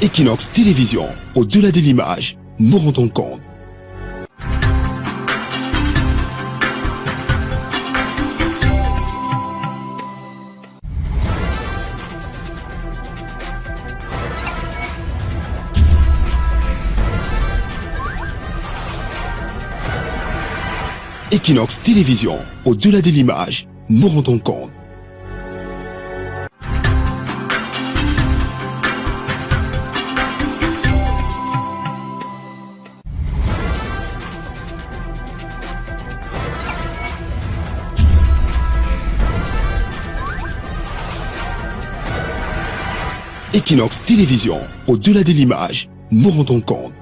Equinox Télévision, au-delà de l'image, nous rendons compte. Equinox Télévision, au-delà de l'image, nous rendons compte. Equinox Télévision, au-delà de l'image, nous rendons compte.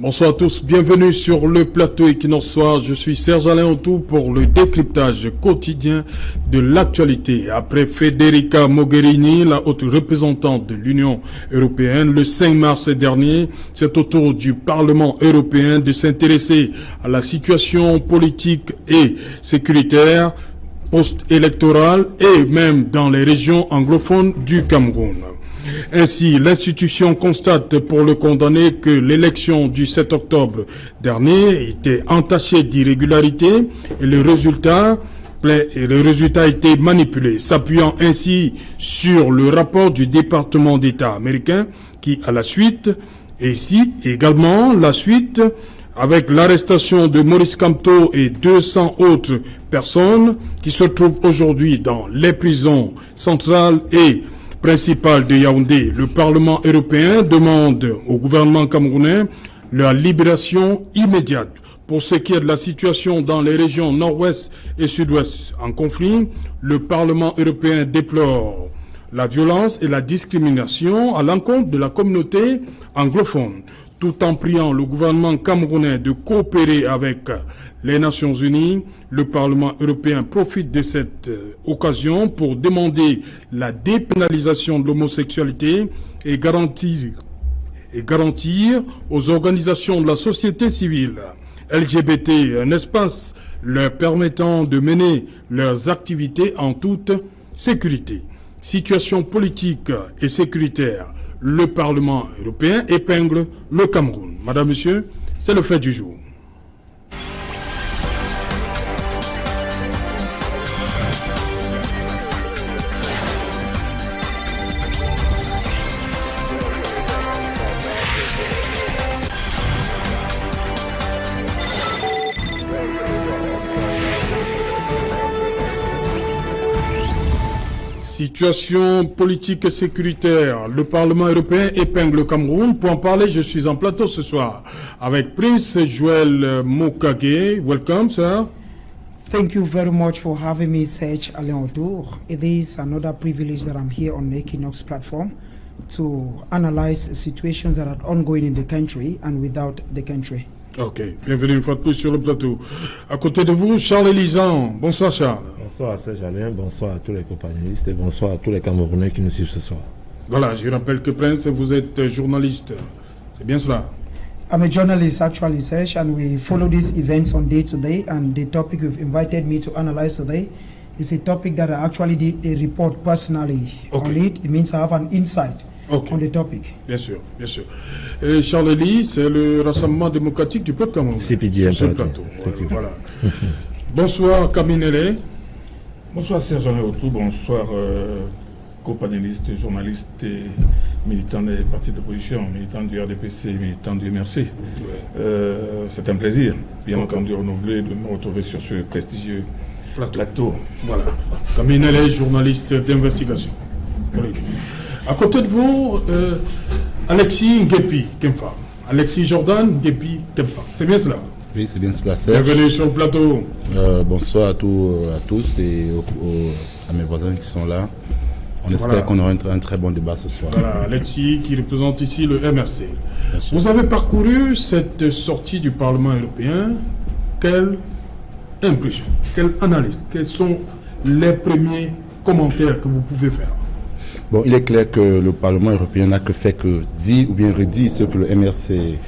Bonsoir à tous, bienvenue sur le plateau Equinox Soir. Je suis Serge Alain Autou pour le décryptage quotidien de l'actualité. Après Federica Mogherini, la haute représentante de l'Union européenne, le 5 mars dernier, c'est au tour du Parlement européen de s'intéresser à la situation politique et sécuritaire post-électorale et même dans les régions anglophones du Cameroun. Ainsi, l'institution constate pour le condamné que l'élection du 7 octobre dernier était entachée d'irrégularités et le résultat a été manipulé, s'appuyant ainsi sur le rapport du département d'État américain qui, à la suite, et ici également la suite, avec l'arrestation de Maurice Kamto et 200 autres personnes qui se trouvent aujourd'hui dans les prisons centrales et principal de Yaoundé, le Parlement européen demande au gouvernement camerounais la libération immédiate. Pour ce qui est de la situation dans les régions nord-ouest et sud-ouest en conflit, le Parlement européen déplore la violence et la discrimination à l'encontre de la communauté anglophone, tout en priant le gouvernement camerounais de coopérer avec les Nations Unies. Le Parlement européen profite de cette occasion pour demander la dépénalisation de l'homosexualité et garantir aux organisations de la société civile LGBT un espace leur permettant de mener leurs activités en toute sécurité. Situation politique et sécuritaire. Le Parlement européen épingle le Cameroun. Madame, Monsieur, c'est le fait du jour. Situation politique et sécuritaire. Le Parlement européen épingle le Cameroun. Pour en parler, je suis en plateau ce soir avec Prince Joël Mokage. Welcome, sir. Thank you very much for having me, Serge Alain Autou. It is another privilege that I'm here on the Equinox platform to analyze situations that are ongoing in the country and without the country. Ok, bienvenue une fois de plus sur le plateau. À côté de vous, Charles Elisan. Bonsoir Charles. Bonsoir Serge Alain, bonsoir à tous les compagnonnistes et bonsoir à tous les Camerounais qui nous suivent ce soir. Voilà, je rappelle que Prince, vous êtes journaliste. C'est bien cela? I'm a journalist actually, Serge, and we follow these events on day to day, and the topic you've invited me to analyze today is a topic that I actually did a report personally on it. It means I have an insight. On the topic. Bien sûr, bien sûr. Et Charles Eli, c'est le Rassemblement démocratique du peuple camerounais. CPDM sur ce plateau. Voilà. Bonsoir Kaminele. Bonsoir Serge Alain Autou, bonsoir co-panélistes, journalistes et militants des partis d'opposition, militants du RDPC, militants du MRC. C'est un plaisir, bien entendu, renouvelé de me retrouver sur ce prestigieux plateau. Voilà. Kaminele, journaliste d'investigation. À côté de vous, Alexis Ngepi Kemfa. Alexis Jordan Ngepi Kemfa. C'est bien cela? Oui, c'est bien cela, Serge. Bienvenue sur le plateau. Bonsoir à tous et à mes voisins qui sont là. On espère qu'on aura un très bon débat ce soir. Voilà, Alexis qui représente ici le MRC. Vous avez parcouru cette sortie du Parlement européen. Quelle impression, quelle analyse, quels sont les premiers commentaires que vous pouvez faire? Bon, il est clair que le Parlement européen n'a que fait que dire ou bien redire ce que le MRC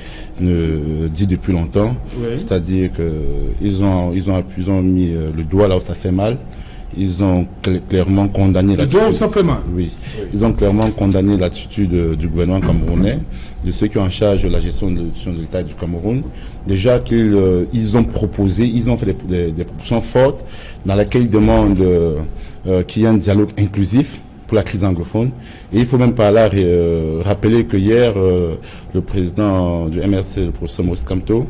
dit depuis longtemps. Oui. C'est-à-dire qu'ils ont mis le doigt là où ça fait mal. Ils ont clairement condamné l'attitude. Le doigt où ça fait mal. Oui. Ils ont clairement condamné l'attitude du gouvernement camerounais, de ceux qui ont en charge de la gestion de l'État du Cameroun. Déjà qu'ils ont proposé, ils ont fait des propositions fortes dans lesquelles ils demandent qu'il y ait un dialogue inclusif pour la crise anglophone. Et il faut même par là rappeler que hier, le président du MRC, le professeur Maurice Kamto,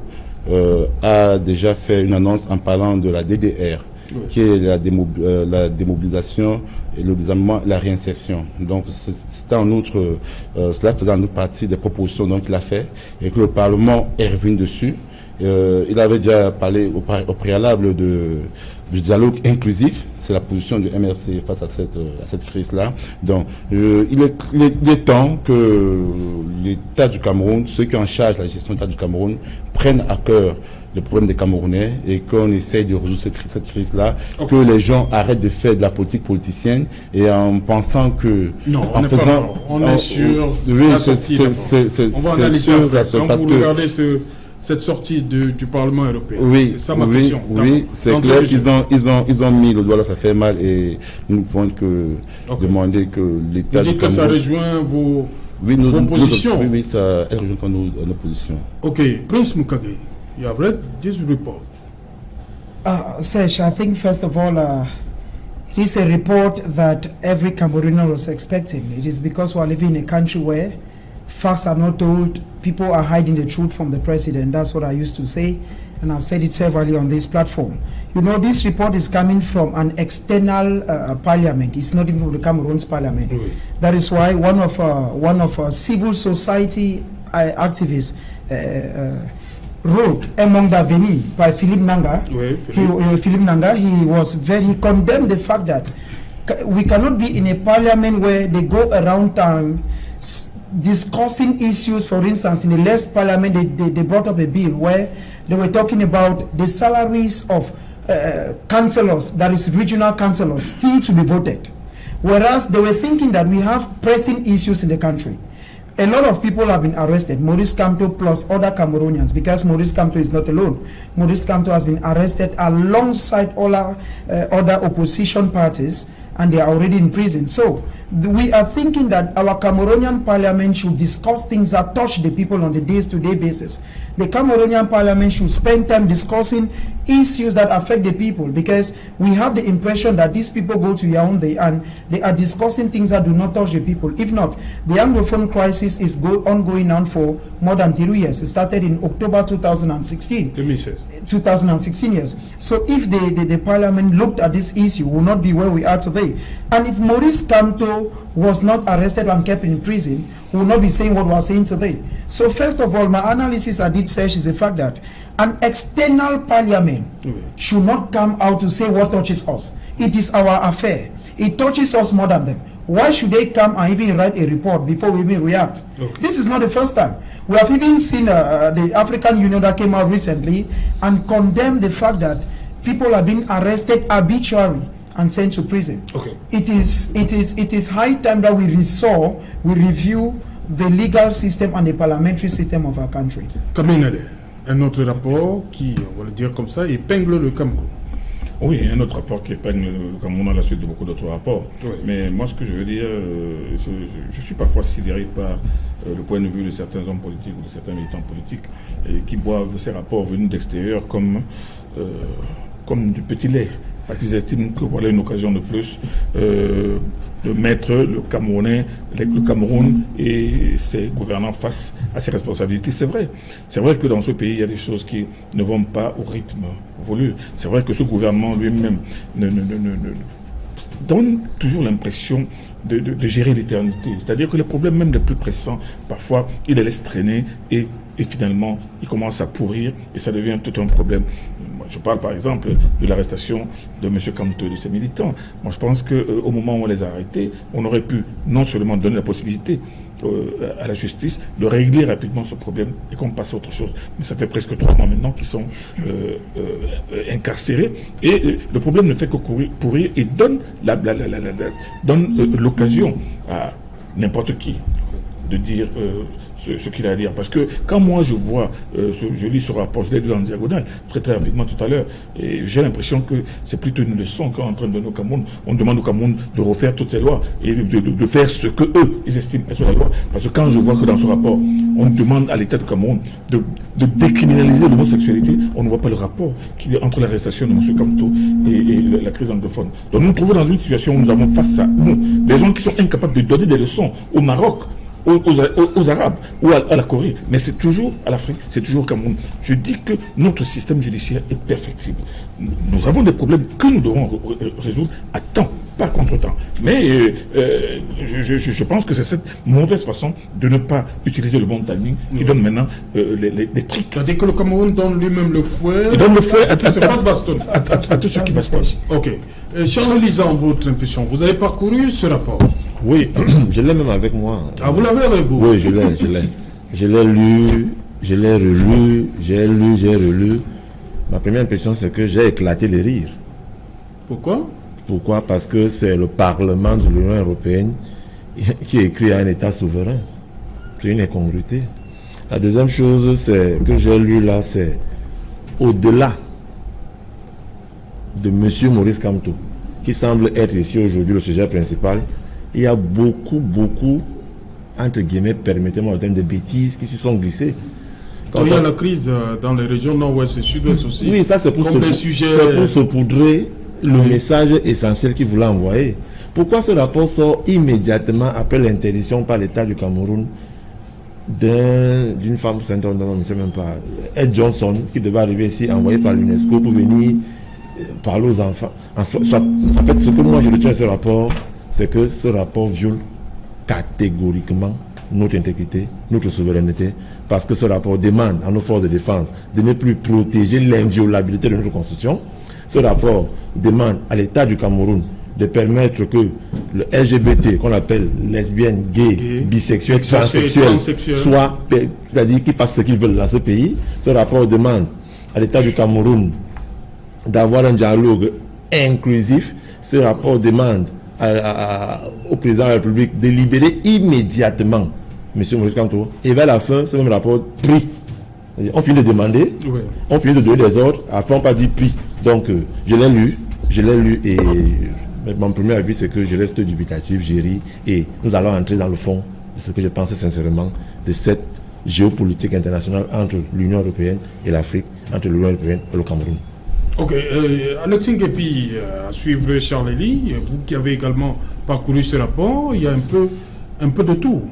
a déjà fait une annonce en parlant de la DDR, oui, qui est la démobilisation et le désarmement et la réinsertion. Donc c'était en outre, cela faisait en outre partie des propositions qu'il a fait et que le Parlement est revenu dessus. Il avait déjà parlé au préalable du dialogue inclusif. C'est la position du MRC face à cette crise-là. Donc, il est temps que l'État du Cameroun, ceux qui ont en charge la gestion de l'État du Cameroun, prennent à cœur le problème des Camerounais et qu'on essaye de résoudre cette crise-là, okay, que les gens arrêtent de faire de la politique politicienne et en pensant que... Non, on est sur... Oui, c'est sûr, parce que... Regardez cette sortie du Parlement européen. Oui, c'est ça ma question. Oui, c'est clair qu'ils ont mis le doigt là, ça fait mal et nous ne pouvons que demander que l'État du Cameroun... Vous dites que ça rejoint vos positions. Oui, ça rejoint nos positions. Ok, Prince Mukage, you have read this report. Sesh, I think first of all, it is a report that every Cameroonian was expecting. It is because we are living in a country where facts are not told, people are hiding the truth from the president. That's what I used to say, and I've said it severally on this platform. You know, this report is coming from an external parliament. It's not even from the Cameroon's parliament. Oui. That is why one of civil society activists wrote Among d'Avenir by Philippe Nanga. Oui, Philippe Nanga, he condemned the fact that we cannot be in a parliament where they go around town discussing issues. For instance, in the last parliament, they brought up a bill where they were talking about the salaries of councillors, that is regional councillors, still to be voted. Whereas they were thinking that we have pressing issues in the country. A lot of people have been arrested, Maurice Kamto plus other Cameroonians, because Maurice Kamto is not alone. Maurice Kamto has been arrested alongside all other opposition parties, and they are already in prison. So we are thinking that our Cameroonian parliament should discuss things that touch the people on the day-to-day basis. The Cameroonian parliament should spend time discussing issues that affect the people, because we have the impression that these people go to Yaoundé and they are discussing things that do not touch the people. If not, the Anglophone crisis is ongoing now for more than 3 years. It started in October 2016. 2016 years. So if the parliament looked at this issue, we will not be where we are today. And if Maurice Kamto was not arrested and kept in prison, we will not be saying what we are saying today. So first of all, my analysis I did say is the fact that an external parliament should not come out to say what touches us. It is our affair. It touches us more than them. Why should they come and even write a report before we even react? Okay. This is not the first time. We have even seen the African Union that came out recently and condemned the fact that people are being arrested arbitrarily and sent to prison. Okay. It is high time that we review the legal system and the parliamentary system of our country. Kamine, un autre rapport qui, on va le dire comme ça, épingle le Cameroun. Oui, un autre rapport qui épingle le Cameroun à la suite de beaucoup d'autres rapports. Oui. Mais moi, ce que je veux dire, je suis parfois sidéré par le point de vue de certains hommes politiques ou de certains militants politiques qui boivent ces rapports venus d'extérieur comme du petit lait. Parce qu'ils estiment que voilà une occasion de plus de mettre le Cameroun et ses gouvernants face à ses responsabilités. C'est vrai que dans ce pays, il y a des choses qui ne vont pas au rythme voulu. C'est vrai que ce gouvernement lui-même donne toujours l'impression de gérer l'éternité. C'est-à-dire que les problèmes même les plus pressants, parfois, il les laisse traîner et finalement, il commence à pourrir et ça devient tout un problème. Je parle par exemple de l'arrestation de M. Kamto et de ses militants. Moi, je pense qu'au moment où on les a arrêtés, on aurait pu non seulement donner la possibilité à la justice de régler rapidement ce problème et qu'on passe à autre chose. Mais ça fait presque 3 mois maintenant qu'ils sont incarcérés et le problème ne fait que pourrir et donne l'occasion à n'importe qui de dire ce qu'il a à dire. Parce que quand moi je vois, je lis ce rapport, je l'ai lu en diagonale très rapidement tout à l'heure, et j'ai l'impression que c'est plutôt une leçon qu'on est en train de donner au Cameroun. On demande au Cameroun de refaire toutes ces lois et de faire ce que eux ils estiment être la loi. Parce que quand je vois que dans ce rapport, on demande à l'État du Cameroun de décriminaliser l'homosexualité, on ne voit pas le rapport qu'il y a entre l'arrestation de M. Kamto et la crise anglophone. Donc nous nous trouvons dans une situation où nous avons face à nous des gens qui sont incapables de donner des leçons au Maroc, aux Arabes ou à la Corée, mais c'est toujours à l'Afrique, c'est toujours au Cameroun. Je dis que notre système judiciaire est perfectible. Nous avons des problèmes que nous devons résoudre à temps, pas contre-temps. Mais je pense que c'est cette mauvaise façon de ne pas utiliser le bon timing qui donne maintenant les tricks. C'est-à-dire que le Cameroun donne lui-même le fouet. Il donne le fouet à tous ceux qui bastonnent. Ok. Charles Lisan, votre impression, vous avez parcouru ce rapport? Oui, je l'ai même avec moi. Ah, vous l'avez avec vous? Oui, je l'ai. Je l'ai lu, je l'ai relu, j'ai relu. Ma première impression, c'est que j'ai éclaté les rires. Pourquoi? Parce que c'est le Parlement de l'Union européenne qui écrit à un État souverain. C'est une incongruité. La deuxième chose, c'est que j'ai lu là, c'est au-delà de M. Maurice Kamto, qui semble être ici aujourd'hui le sujet principal. Il y a beaucoup, entre guillemets, permettez-moi le terme, de bêtises qui se sont glissées. Quand il y a la crise dans les régions nord-ouest et sud-ouest aussi. Oui, ça c'est pour saupoudrer le message essentiel qu'il voulait envoyer. Pourquoi ce rapport sort immédiatement après l'interdiction par l'État du Cameroun d'une femme, on ne sait même pas, Ed Johnson, qui devait arriver ici, envoyé par l'UNESCO pour venir parler aux enfants. En fait, ce que moi je retiens de ce rapport, c'est que ce rapport viole catégoriquement notre intégrité, notre souveraineté, parce que ce rapport demande à nos forces de défense de ne plus protéger l'inviolabilité de notre constitution. Ce rapport demande à l'État du Cameroun de permettre que le LGBT, qu'on appelle lesbienne, gay, bisexuel, transsexuel, soit, c'est-à-dire qu'ils fassent ce qu'ils veulent dans ce pays. Ce rapport demande à l'État du Cameroun d'avoir un dialogue inclusif. Ce rapport demande au président de la République de libérer immédiatement M. Maurice Kamto. Et vers la fin, ce même rapport pris. On finit de demander, on finit de donner des ordres, après on pas dit pris. Donc je l'ai lu et mon premier avis c'est que je reste dubitatif, j'ai ri et nous allons entrer dans le fond de ce que je pense sincèrement de cette géopolitique internationale entre l'Union européenne et l'Afrique, entre l'Union européenne et le Cameroun. Ok, Alexis Nkepi, à suivre Charles Ely, vous qui avez également parcouru ce rapport, il y a un peu de tout.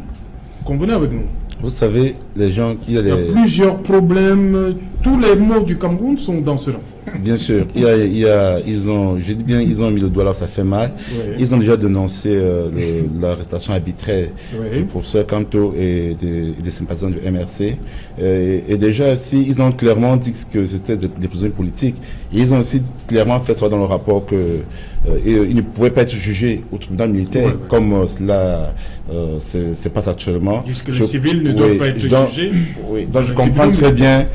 Convenez avec nous. Vous savez, les gens qui... Il y a plusieurs problèmes, tous les maux du Cameroun sont dans ce rapport. Bien sûr, ils ont mis le doigt là, ça fait mal. Oui. Ils ont déjà dénoncé l'arrestation arbitraire du professeur Kamto et des sympathisants du MRC. Et déjà, ils ont clairement dit que c'était des prisonniers politiques. Et ils ont aussi clairement fait ça dans le rapport que ils ne pouvaient pas être jugés au tribunal militaire comme cela se passe actuellement. Puisque les civils ne doivent pas être jugés. Oui, donc je comprends très bien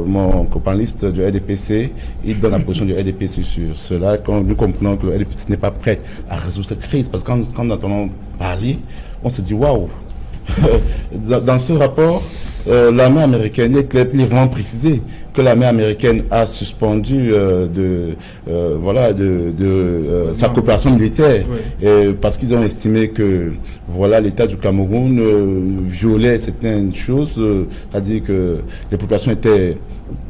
mon copanliste du RDPC, il donne la position du RDPC sur cela, quand nous comprenons que le RDPC n'est pas prêt à résoudre cette crise, parce que quand nous entendons parler, on se dit waouh. Dans ce rapport, l'armée américaine est clairement précisé que l'armée américaine a suspendu sa coopération militaire parce qu'ils ont estimé que l'État du Cameroun violait certaines choses, c'est-à-dire que les populations étaient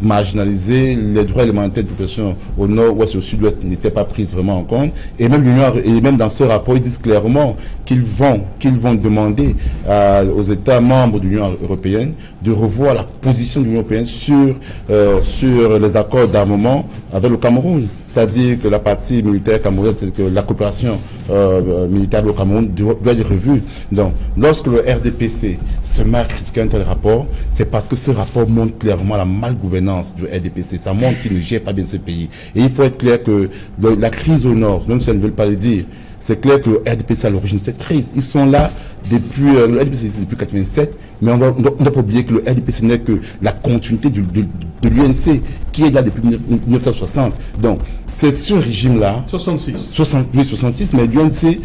marginalisées, les droits élémentaires de population au nord, ouest et au sud-ouest n'étaient pas pris vraiment en compte. Et même dans ce rapport, ils disent clairement qu'ils vont demander aux États membres de l'Union européenne de revoir la position de l'Union européenne sur les accords d'armement avec le Cameroun. c'est-à-dire que la partie militaire camerounaise, c'est que la coopération militaire au Cameroun doit être revue. Donc, lorsque le RDPC se met à critiquer un tel rapport, c'est parce que ce rapport montre clairement la malgouvernance du RDPC. Ça montre qu'il ne gère pas bien ce pays. Et il faut être clair que la crise au nord, même si elles ne veulent pas le dire, c'est clair que le RDPC est à l'origine de cette crise. Ils sont là depuis, le RDPC c'est depuis 87, mais on ne doit pas oublier que le RDPC n'est que la continuité de l'UNC, qui est là depuis 1960. Donc, c'est ce régime-là. 66. Oui, 66, mais l'UNC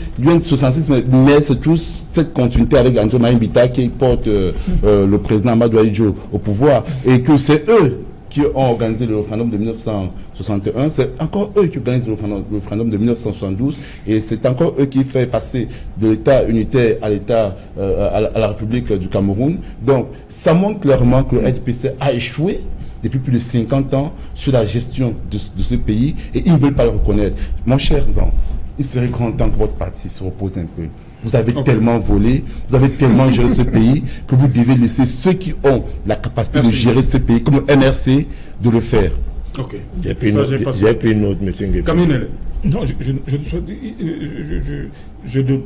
66, mais c'est tous cette continuité avec André Marie Mbita qui porte le président Amadou Ahidjo au pouvoir, et que c'est eux qui ont organisé le référendum de 1961, c'est encore eux qui organisent le référendum de 1972, et c'est encore eux qui font passer de l'État unitaire à l'État, à la République du Cameroun. Donc, ça montre clairement que le RDPC a échoué depuis plus de 50 ans sur la gestion de ce pays, et ils ne veulent pas le reconnaître. Mon cher Zan, il serait grand temps que votre parti se repose un peu. Vous avez tellement volé, vous avez tellement géré ce pays, que vous devez laisser ceux qui ont la capacité de gérer ce pays, comme le MRC, de le faire. Ok. J'ai pris une note, monsieur Nguema. Kaminele. Non, je ne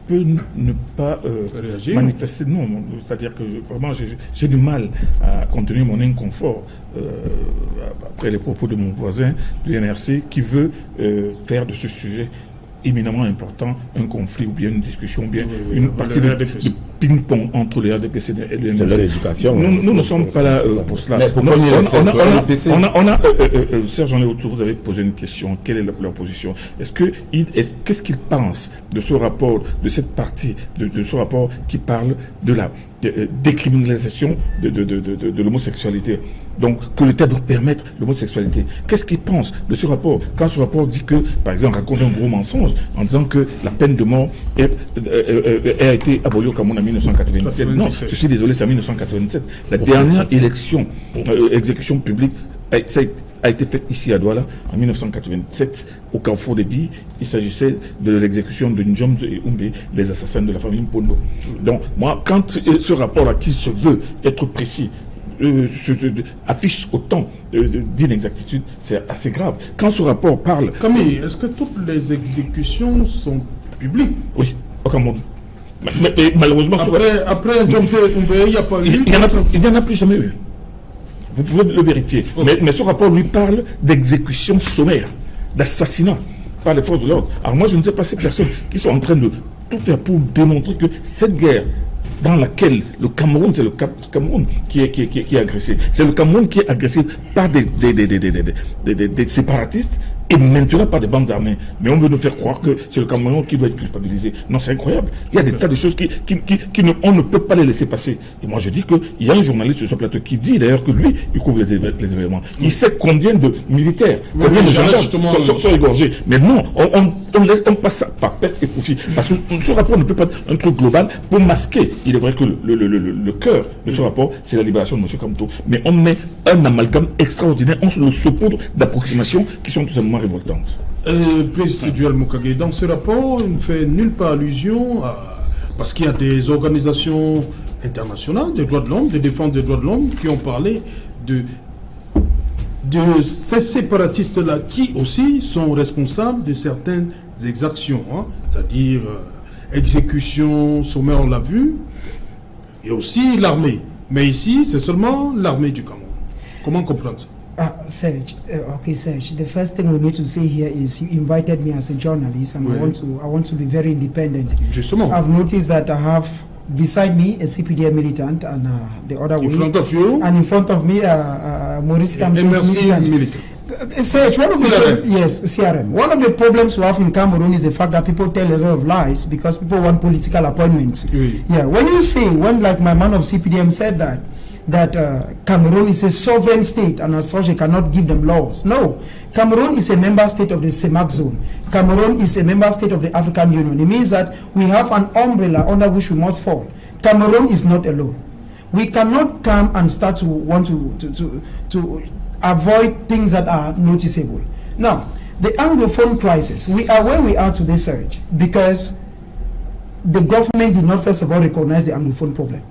peux ne pas réagir. Manifester. Non, c'est-à-dire que vraiment, j'ai du mal à contenir mon inconfort après les propos de mon voisin du MRC qui veut faire de ce sujet éminemment important, un conflit ou bien une discussion, ou bien une partie de ping-pong entre les RDPC et le MRC. C'est l'éducation. Nous ne sommes pas là pour cela. Mais pourquoi Serge Jean Léotour, vous avez posé une question. Quelle est leur position? Qu'est-ce qu'ils pensent de ce rapport, de cette partie, de ce rapport qui parle de la décriminalisation de l'homosexualité? Donc, que l'État doit permettre l'homosexualité. Qu'est-ce qu'ils pensent de ce rapport? Quand ce rapport dit que, par exemple, raconte un gros mensonge en disant que la peine de mort a été abolie au Cameroun en 1997. Non, je suis désolé, c'est en 1987. La dernière exécution publique a été faite ici à Douala en 1987 au Carrefour des Billes. Il s'agissait de l'exécution de Njomz et Oumbe, les assassins de la famille Mpondo. Donc, moi, quand ce rapport-là, qui se veut être précis, affiche autant d'inexactitudes, c'est assez grave. Quand ce rapport parle... Camille, est-ce que toutes les exécutions sont publiques? Oui, au Cameroun. Mais malheureusement... Après Njomz et Oumbe, il n'y a pas eu... Il n'y en a plus jamais eu. Vous pouvez le vérifier. Okay. Mais ce rapport lui parle d'exécution sommaire, d'assassinat par les forces de l'ordre. Alors moi, je ne sais pas ces personnes qui sont en train de tout faire pour démontrer que cette guerre dans laquelle le Cameroun, c'est le Cameroun qui est agressé. C'est le Cameroun qui est agressé par des séparatistes et maintenant par des bandes armées. Mais on veut nous faire croire que c'est le Cameroun qui doit être culpabilisé. Non, c'est incroyable. Il y a des tas de choses on ne peut pas les laisser passer. Et moi, je dis qu'il y a un journaliste sur ce plateau qui dit d'ailleurs que lui, il couvre les événements. Il sait combien de militaires, combien de gendarmes sont égorgés. Mais non, on passe ça par perte et profit. Parce que ce rapport ne peut pas être un truc global pour masquer. Il est vrai que le cœur de ce rapport, c'est la libération de M. Kamto. Mais on met un amalgame extraordinaire, on se le saupoudre d'approximations qui sont tout simplement révoltantes. Président Dual Mukage, dans ce rapport, il ne fait nulle part allusion parce qu'il y a des organisations internationales des droits de l'homme, des défenses des droits de l'homme qui ont parlé de ces séparatistes-là qui aussi sont responsables de certaines exactions, hein, c'est-à-dire exécution sommaire, on l'a vu, et aussi l'armée. Mais ici, c'est seulement l'armée du Cameroun. Comment comprendre ça? Serge, okay, Serge. The first thing we need to say here is you invited me as a journalist, and I want to be very independent. Justement. I've noticed that I have beside me a CPDM militant, and the other in front of you, and in front of me, Maurice Kamto's militant. Serge, CRM. One of the problems we have in Cameroon is the fact that people tell a lot of lies because people want political appointments. Oui. Yeah, when like my man of CPDM said that Cameroon is a sovereign state and as such they cannot give them laws. No, Cameroon is a member state of the CEMAC zone. Cameroon is a member state of the African Union. It means that we have an umbrella under which we must fall. Cameroon is not alone. We cannot come and start to want to avoid things that are noticeable. Now, the Anglophone crisis, we are where we are today, Serge, because the government did not first of all recognize the Anglophone problem.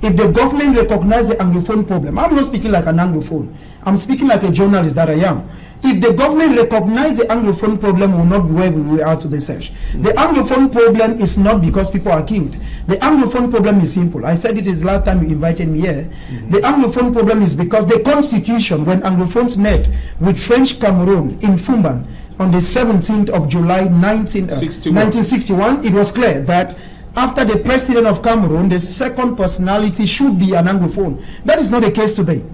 If the government recognizes the Anglophone problem, I'm not speaking like an Anglophone, I'm speaking like a journalist that I am. if the government recognize the Anglophone problem, will not be where we are today, Serge. The Anglophone problem is not because people are killed. The Anglophone problem is simple. I said it is last time you invited me here. The Anglophone problem is because the constitution, when Anglophones met with French Cameroon in Fumban on the 17th of July 1961, it was clear that after the president of Cameroon, the second personality should be an Anglophone. That is not the case today.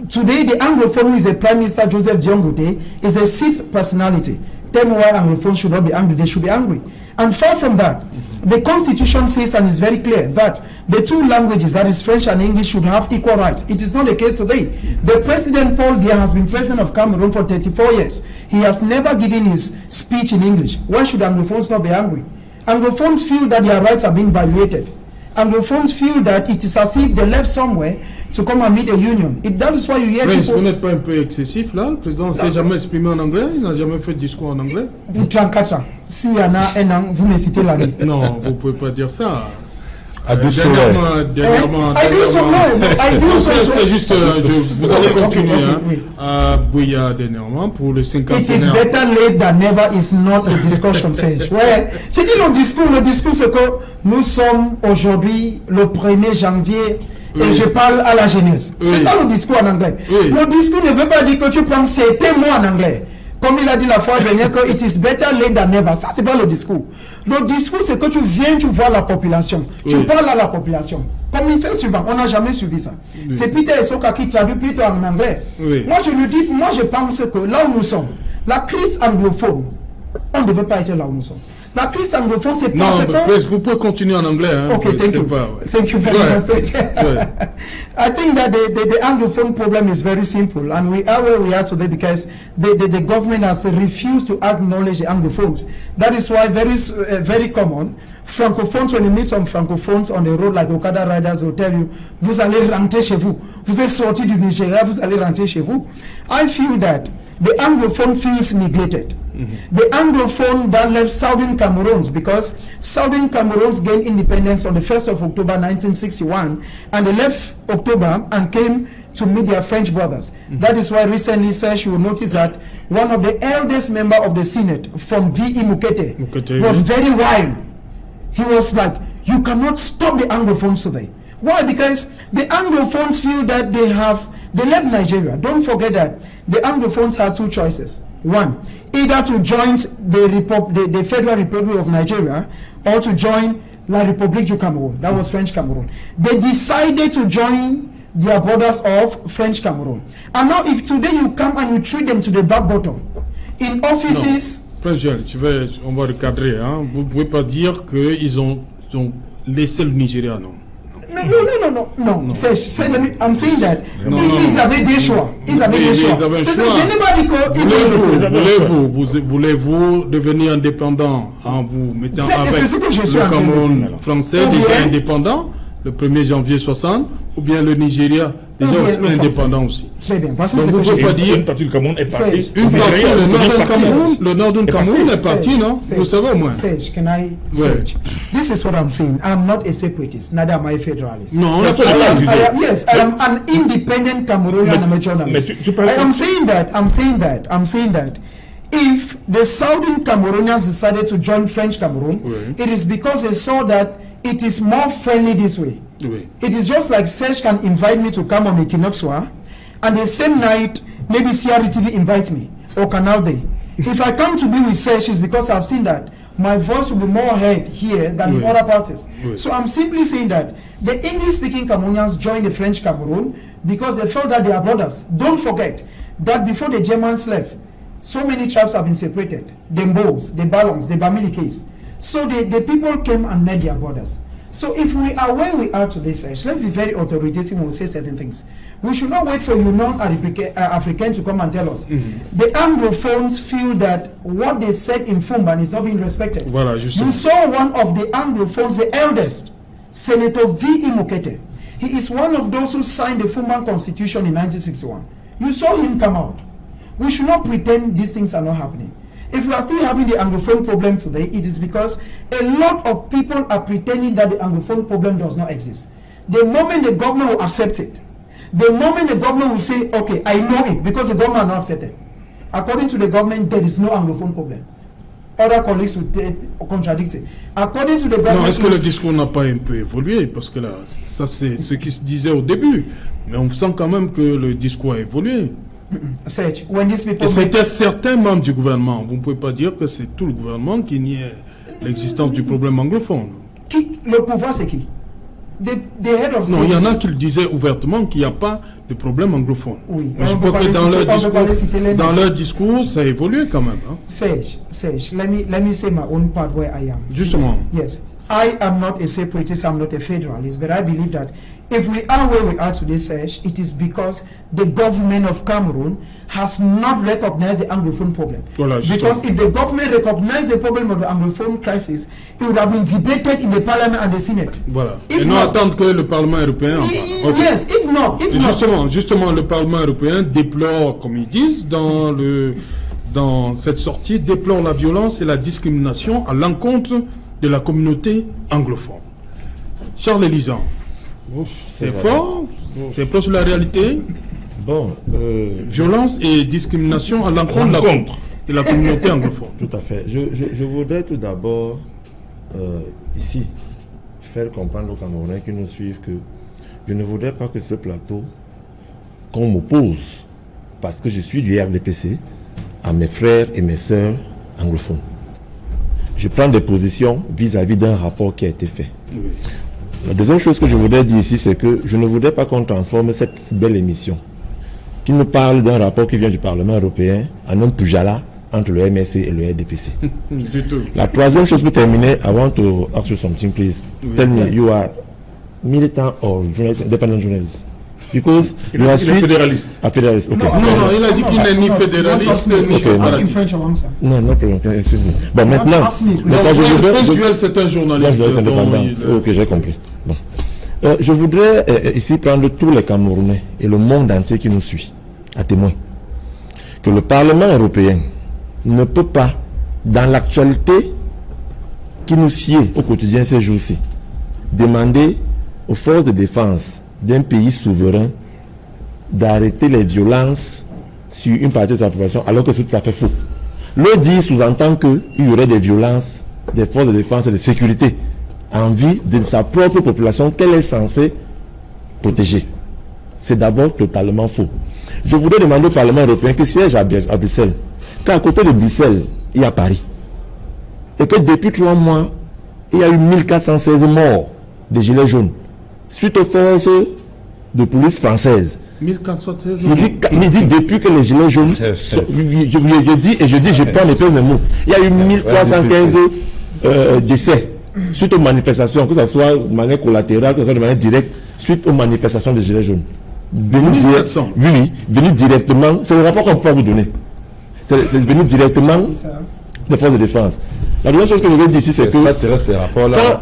Today, the Anglophone who is a Prime Minister, Joseph Dion-Goute, is a sixth personality. Tell me why Anglophones should not be angry. They should be angry. And far from that, the Constitution says, and is very clear, that the two languages, that is French and English, should have equal rights. It is not the case today. The President, Paul Biya, has been president of Cameroon for 34 years. He has never given his speech in English. Why should Anglophones not be angry? Anglophones feel that their rights are being violated. Anglophones feel that it is as if they left somewhere to come and meet a union. That is why you hear Prince, people... vous n'êtes pas un peu excessif là? Le président ne s'est jamais exprimé en anglais? Il n'a jamais fait de discours en anglais? Pour 34 ans. S'il y en a un an, vous me citez l'année. Non, vous ne pouvez pas dire ça. Dernièrement, c'est juste, vous allez continuer, à Buea dernièrement pour le 50e. It is better late than never is not a discussion, Serge. Ouais. J'ai dit le discours c'est que nous sommes aujourd'hui le 1er janvier et je parle à la jeunesse. C'est ça le discours en anglais. Le discours ne veut pas dire que tu prends c'était mots en anglais. Comme il a dit la fois dernière que it is better late than never. Ça, c'est pas le discours. Le discours, c'est que tu viens, tu vois la population. Tu parles à la population. Comme il fait souvent, on n'a jamais suivi ça. C'est Peter Esoka qui traduit plutôt en anglais. Moi, je lui dis, moi, je pense que là où nous sommes, la crise anglophone, on ne devait pas être là où nous sommes. La crise anglophone, c'est parce que... vous pouvez continuer en anglais. Hein, okay, thank you. Thank you very much. I think that the Anglophone problem is very simple, and we are where we are today because the government has refused to acknowledge the Anglophones. That is why very common, Francophones, when you meet some Francophones on the road, like Okada riders will tell you, vous allez rentrer chez vous. Vous êtes sorti du Nigeria, vous allez rentrer chez vous. I feel that the Anglophone feels neglected. The Anglophone that left Southern Cameroons, because Southern Cameroons gained independence on the 1st of October 1961, and they left October and came to meet their French brothers. That is why recently, Serge, you will notice that one of the eldest members of the Senate from V.E. Mukete was very wild. He was like, you cannot stop the Anglophones today. Why? Because the Anglophones feel that they left Nigeria. Don't forget that the Anglophones had two choices. One, either to join the Federal Republic of Nigeria or to join La République du Cameroun. That was French Cameroon. They decided to join their borders of French Cameroon. And now if today you come and you treat them to the back bottom, in offices... Prince Joel, on va recadrer. Hein. Vous ne pouvez pas dire qu'ils ont laissé le Nigeria, non. No. I'm saying that ils avaient des choix. Ils avaient des choix. Voulez-vous devenir indépendant en vous mettant avec le Cameroun français déjà indépendant le 1er janvier 60 ou bien le Nigeria déjà indépendant aussi. Très bien. Donc vous ne pouvez pas dire une partie du Cameroun est partie. Le nord du Cameroun est parti, non? Vous savez au moins. Serge, can I Serge? This is what I'm saying. I'm not a separatist, neither am I a federalist. No, yes, I am an independent Cameroonian. I'm a journalist. I'm saying that if the Southern Cameroonians decided to join French Cameroon, it is because they saw that it is more friendly this way. It is just like Serge can invite me to come on Equinoxua, and the same night maybe CRTV invites me or Canal Day. If I come to be with Serge, it's because I've seen that my voice will be more heard here than in other parties. So I'm simply saying that the English-speaking Cameroonians joined the French Cameroon because they felt that they are brothers. Don't forget that before the Germans left, so many tribes have been separated. The Mbos, the Balons, the Bamilikes. So the people came and met their brothers. So if we are where we are today, Serge, let's be very authoritative when we say certain things. We should not wait for non-African to come and tell us. The Anglophones feel that what they said in Fumban is not being respected. Voilà, you saw one of the Anglophones, the eldest, Senator V.E. Mukete. He is one of those who signed the Fumban Constitution in 1961. You saw him come out. We should not pretend these things are not happening. If we are still having the Anglophone problem today, it is because a lot of people are pretending that the Anglophone problem does not exist. The moment the government will accept it, the moment the government will say, okay, I know it, because the government will not accept it. According to the government, there is no Anglophone problem. Other colleagues would contradict it. According to the government... Non, est-ce que le discours n'a pas un peu évolué? Parce que là, ça c'est ce qui se disait au début. Mais on sent quand même que le discours a évolué. Serge, when these people... Et c'était certains membres du gouvernement. Vous ne pouvez pas dire que c'est tout le gouvernement qui nie l'existence du problème anglophone. Le pouvoir, c'est qui? The head of state. Non, il y en a qui le disaient ouvertement qu'il n'y a pas de problème anglophone. Oui. Mais je crois que dans leur discours, ça a évolué quand même. Hein? Serge, let me say my own part where I am. Justement. Yes. I am not a separatist, I'm not a federalist, but I believe that if we are where we are today, Serge, it is because the government of Cameroon has not recognized the Anglophone problem. Voilà, because if the government recognized the problem of the Anglophone crisis, it would have been debated in the Parliament and the Senate. Voilà. Et non attendre que le Parlement européen en parle. Okay. Yes, if not. Justement, le Parlement européen déplore, comme ils disent, dans cette sortie, déplore la violence et la discrimination à l'encontre de la communauté anglophone. Charles Elisan, c'est fort, c'est proche de la réalité. Bon, violence et discrimination à l'encontre de la communauté anglophone. Tout à fait. Je voudrais tout d'abord, ici, faire comprendre aux Camerounais qui nous suivent que je ne voudrais pas que ce plateau, qu'on m'oppose, parce que je suis du RDPC, à mes frères et mes sœurs anglophones. Je prends des positions vis-à-vis d'un rapport qui a été fait. Oui. La deuxième chose que je voudrais dire ici, c'est que je ne voudrais pas qu'on transforme cette belle émission qui nous parle d'un rapport qui vient du Parlement européen en un pujala entre le MSC et le RDPC. Du tout. La troisième chose pour terminer, I want to ask you something, please. Oui. Tell me, you are militant or journalist, independent journalist? Because il est fédéraliste. Ah, fédéraliste, ok. Non, il a dit qu'il n'est ni fédéraliste ni séparatiste. Non, problème. Bon, maintenant, Joël, c'est un journaliste. Indépendant. Ok, j'ai compris. Bon. Je voudrais ici prendre tous les Camerounais et le monde entier qui nous suit à témoin que le Parlement européen ne peut pas, dans l'actualité qui nous sied au quotidien ces jours-ci, demander aux forces de défense d'un pays souverain d'arrêter les violences sur une partie de sa population, alors que c'est tout à fait faux. Le dit sous-entend qu'il y aurait des violences des forces de défense et de sécurité en vue de sa propre population qu'elle est censée protéger. C'est d'abord totalement faux. Je voudrais demander au Parlement européen qui siège à Bruxelles, qu'à côté de Bruxelles, il y a Paris. Et que depuis 3 mois, il y a eu 1416 morts de gilets jaunes suite aux forces de police françaises. 1416 il dit depuis que les gilets jaunes je prends les faits de mots. Il y a eu 1315 décès suite aux manifestations, que ce soit de manière collatérale, que ce soit de manière directe, suite aux manifestations des gilets jaunes. Venu directement, c'est le rapport qu'on peut vous donner. C'est venu directement des forces de défense. La deuxième chose que je veux dire ici, c'est que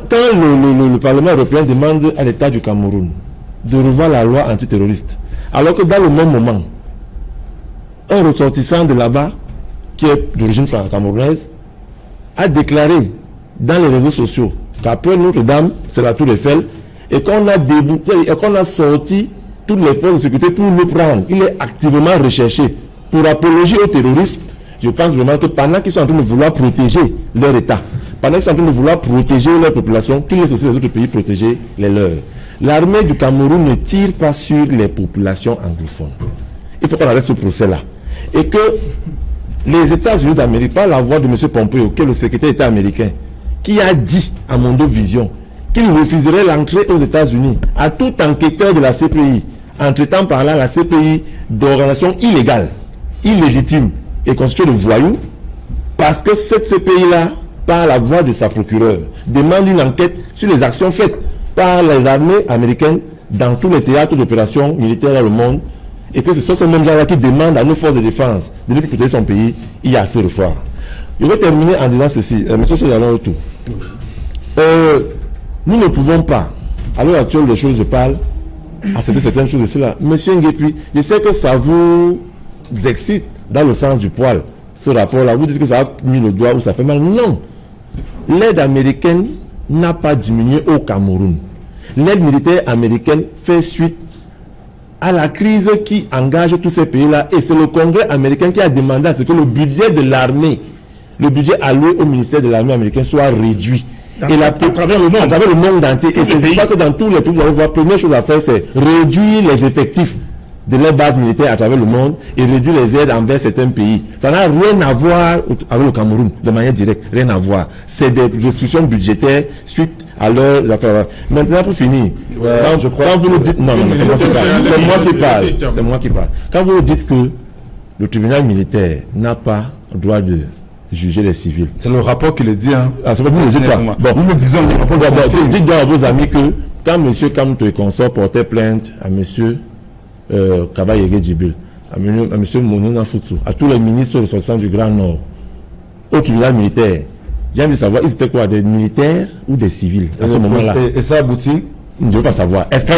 quand le Parlement européen demande à l'État du Cameroun de revoir la loi antiterroriste, alors que dans le même moment, un ressortissant de là-bas, qui est d'origine camerounaise, a déclaré dans les réseaux sociaux qu'après Notre-Dame, c'est la Tour Eiffel, et qu'on a sorti toutes les forces de sécurité pour le prendre. Il est activement recherché pour apologie au terrorisme. Je pense vraiment que pendant qu'ils sont en train de vouloir protéger leur État, pendant qu'ils sont en train de vouloir protéger leur population, qu'ils laissent aussi les autres pays protéger les leurs. L'armée du Cameroun ne tire pas sur les populations anglophones. Il faut qu'on arrête ce procès-là. Et que les États-Unis d'Amérique, par la voix de M. Pompeo, qui est le secrétaire d'État américain, qui a dit à Mondovision qu'il refuserait l'entrée aux États-Unis à tout enquêteur de la CPI, en traitant par là la CPI d'organisation illégale, illégitime et constituée de voyous, parce que cette CPI-là, par la voix de sa procureure, demande une enquête sur les actions faites par les armées américaines dans tous les théâtres d'opérations militaires dans le monde, et que ce sont ces mêmes gens-là qui demandent à nos forces de défense de ne plus protéger son pays. Il y a assez de fois. Je vais terminer en disant ceci, monsieur Sézalin autour. Nous ne pouvons pas, à l'heure actuelle des choses, je parle, accepter certaines choses de cela. Monsieur Nguepi, je sais que ça vous excite dans le sens du poil, ce rapport-là. Vous dites que ça a mis le doigt où ça fait mal. Non. L'aide américaine n'a pas diminué au Cameroun. L'aide militaire américaine fait suite à la crise qui engage tous ces pays-là. Et c'est le Congrès américain qui a demandé à ce que le budget de l'armée, le budget alloué au ministère de l'armée américain soit réduit. À travers le monde entier. Et c'est pour ça que dans tous les pays, vous allez voir, la première chose à faire, c'est réduire les effectifs de les bases militaires à travers le monde et réduire les aides envers certains pays. Ça n'a rien à voir avec le Cameroun, de manière directe, rien à voir. C'est des restrictions budgétaires suite à leurs affaires. Maintenant, pour finir, quand vous nous dites... Non, c'est moi qui parle. Quand vous nous dites que le tribunal militaire n'a pas le droit de juger les civils. C'est le rapport qui le dit, hein. Ah, c'est pas vous le dites pas. Bon, nous le disons. Dites donc à vos amis que quand M. Kamto et consort portaient plainte à M. Kabayege Djibil, à M. Mounona Futsu, à tous les ministres ressortissants du Grand Nord, au tribunal militaire, j'ai envie de savoir, ils étaient quoi, des militaires ou des civils à ce moment-là? Et ça aboutit? Je ne veux pas savoir. Est-ce que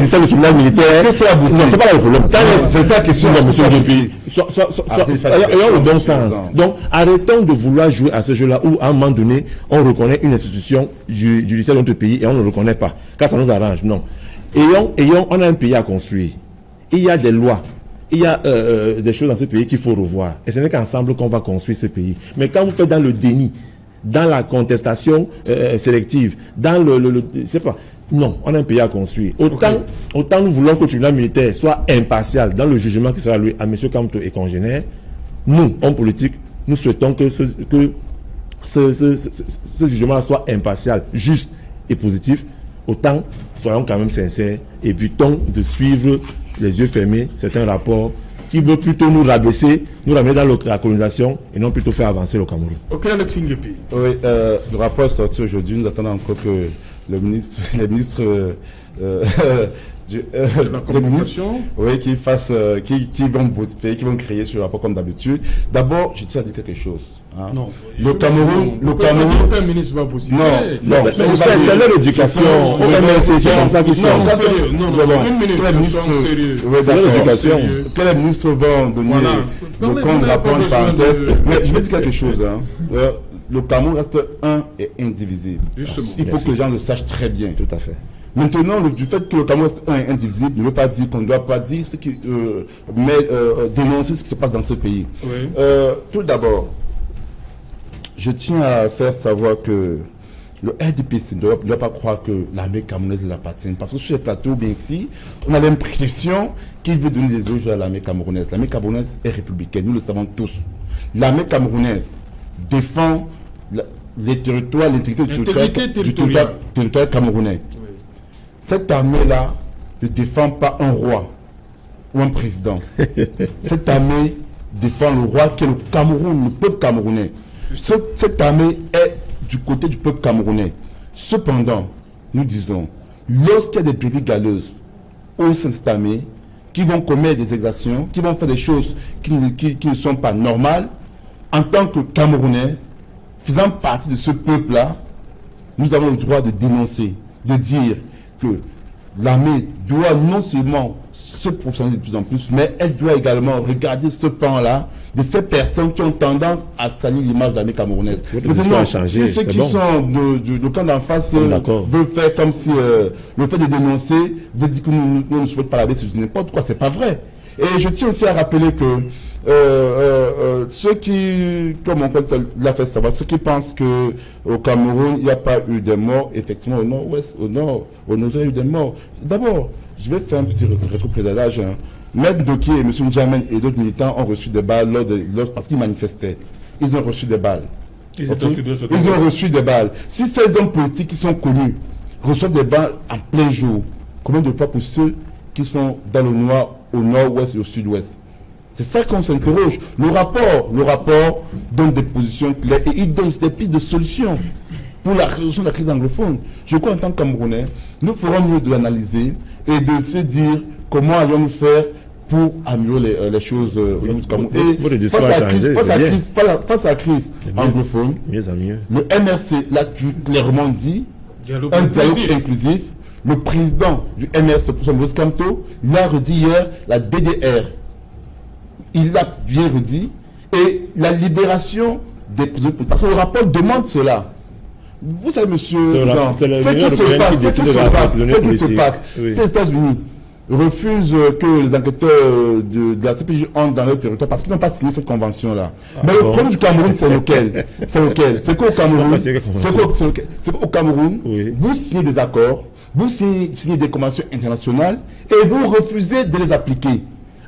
c'est le tribunal militaire? Est-ce que c'est abouti? Non, c'est pas le problème. C'est ça la question. Monsieur Depuis. Ayons le bon sens. Donc, arrêtons de vouloir jouer à ce jeu-là où, à un moment donné, on reconnaît une institution judiciaire de notre pays et on ne le reconnaît pas. Car ça nous arrange. Non. On a un pays à construire. Il y a des lois. Il y a des choses dans ce pays qu'il faut revoir. Et ce n'est qu'ensemble qu'on va construire ce pays. Mais quand vous faites dans le déni, dans la contestation sélective, dans je sais pas. Non, on a un pays à construire. Autant nous voulons que le tribunal militaire soit impartial dans le jugement qui sera alloué à M. Kamto et congénères. Nous, hommes politiques, nous souhaitons que ce jugement soit impartial, juste et positif. Autant soyons quand même sincères, évitons de suivre les yeux fermés certains rapports qui veulent plutôt nous rabaisser, nous ramener dans la colonisation et non plutôt faire avancer le Cameroun. Ok, Alexis Nguepi. Oui, le rapport est sorti aujourd'hui. Nous attendons encore que les ministres de la communication, qui vont voter, qui vont créer ce rapport comme d'habitude. D'abord, je tiens à dire quelque chose. Hein. Non, le Cameroun, aucun ministre va vous citer. Non, c'est leur éducation. C'est comme ça qu'ils sont. C'est leur éducation. Quand les ministres vont donner le compte rapport en parenthèse. Mais je vais dire quelque chose. Le Cameroun reste un et indivisible. Justement. Il faut que les gens le sachent très bien. Tout à fait. Maintenant, du fait que le Cameroun reste un et indivisible ne veut pas dire qu'on ne doit pas dire ce qui, dénoncer ce qui se passe dans ce pays. Oui. Tout d'abord, je tiens à faire savoir que le RDPC ne doit pas croire que l'armée camerounaise l'appartient. Parce que sur les plateaux, bien ici, on a l'impression qu'il veut donner des éloges à l'armée camerounaise. L'armée camerounaise est républicaine, nous le savons tous. L'armée camerounaise défend les territoires, l'intégrité du territoire camerounais. Oui. Cette armée-là ne défend pas un roi ou un président. Cette armée défend le roi qui est le Cameroun, le peuple camerounais. Cette armée est du côté du peuple camerounais. Cependant, nous disons, lorsqu'il y a des brebis galeuses au sein de cette armée qui vont commettre des exactions, qui vont faire des choses qui ne sont pas normales, en tant que Camerounais, faisant partie de ce peuple-là, nous avons le droit de dénoncer, de dire que l'armée doit non seulement se professionnaliser de plus en plus, mais elle doit également regarder ce pan-là de ces personnes qui ont tendance à salir l'image de l'armée camerounaise. Si ceux qui sont du camp d'en face veulent faire comme si le fait de dénoncer veut dire que nous ne souhaitons pas la baisse sur n'importe quoi, c'est pas vrai. Et je tiens aussi à rappeler que ceux qui, comme on l'a fait savoir, ceux qui pensent qu'au Cameroun, il n'y a pas eu de morts, effectivement, au nord-ouest, au nord, il y a eu des morts. D'abord, je vais faire un petit rétropédalage. Maître Doki et M. Ndjamen et d'autres militants ont reçu des balles parce qu'ils manifestaient. Ils ont reçu des balles. Ils ont reçu des balles. Si ces hommes politiques qui sont connus reçoivent des balles en plein jour, combien de fois pour ceux qui sont dans le noir, au nord-ouest et au sud-ouest? C'est ça qu'on s'interroge. Le rapport donne des positions claires et il donne des pistes de solutions pour la résolution de la crise anglophone. Je crois en tant que Camerounais, nous ferons mieux de l'analyser et de se dire comment allons-nous faire pour améliorer les choses au niveau du Cameroun. Et face à la crise anglophone, le MRC l'a clairement dit, un dialogue inclusif. Le président du MRC, Louis Kamto, l'a redit hier, la DDR. Il l'a bien redit. Et la libération des prisonniers politiques. Parce que le rapport demande cela. Vous savez, monsieur Jean, ce qui se passe, c'est les États-Unis. refusent que les enquêteurs de la CPJ entrent dans leur territoire parce qu'ils n'ont pas signé cette convention-là. Mais le problème du Cameroun, c'est lequel? C'est qu'au Cameroun, vous signez des accords, vous signez des conventions internationales et vous refusez de les appliquer.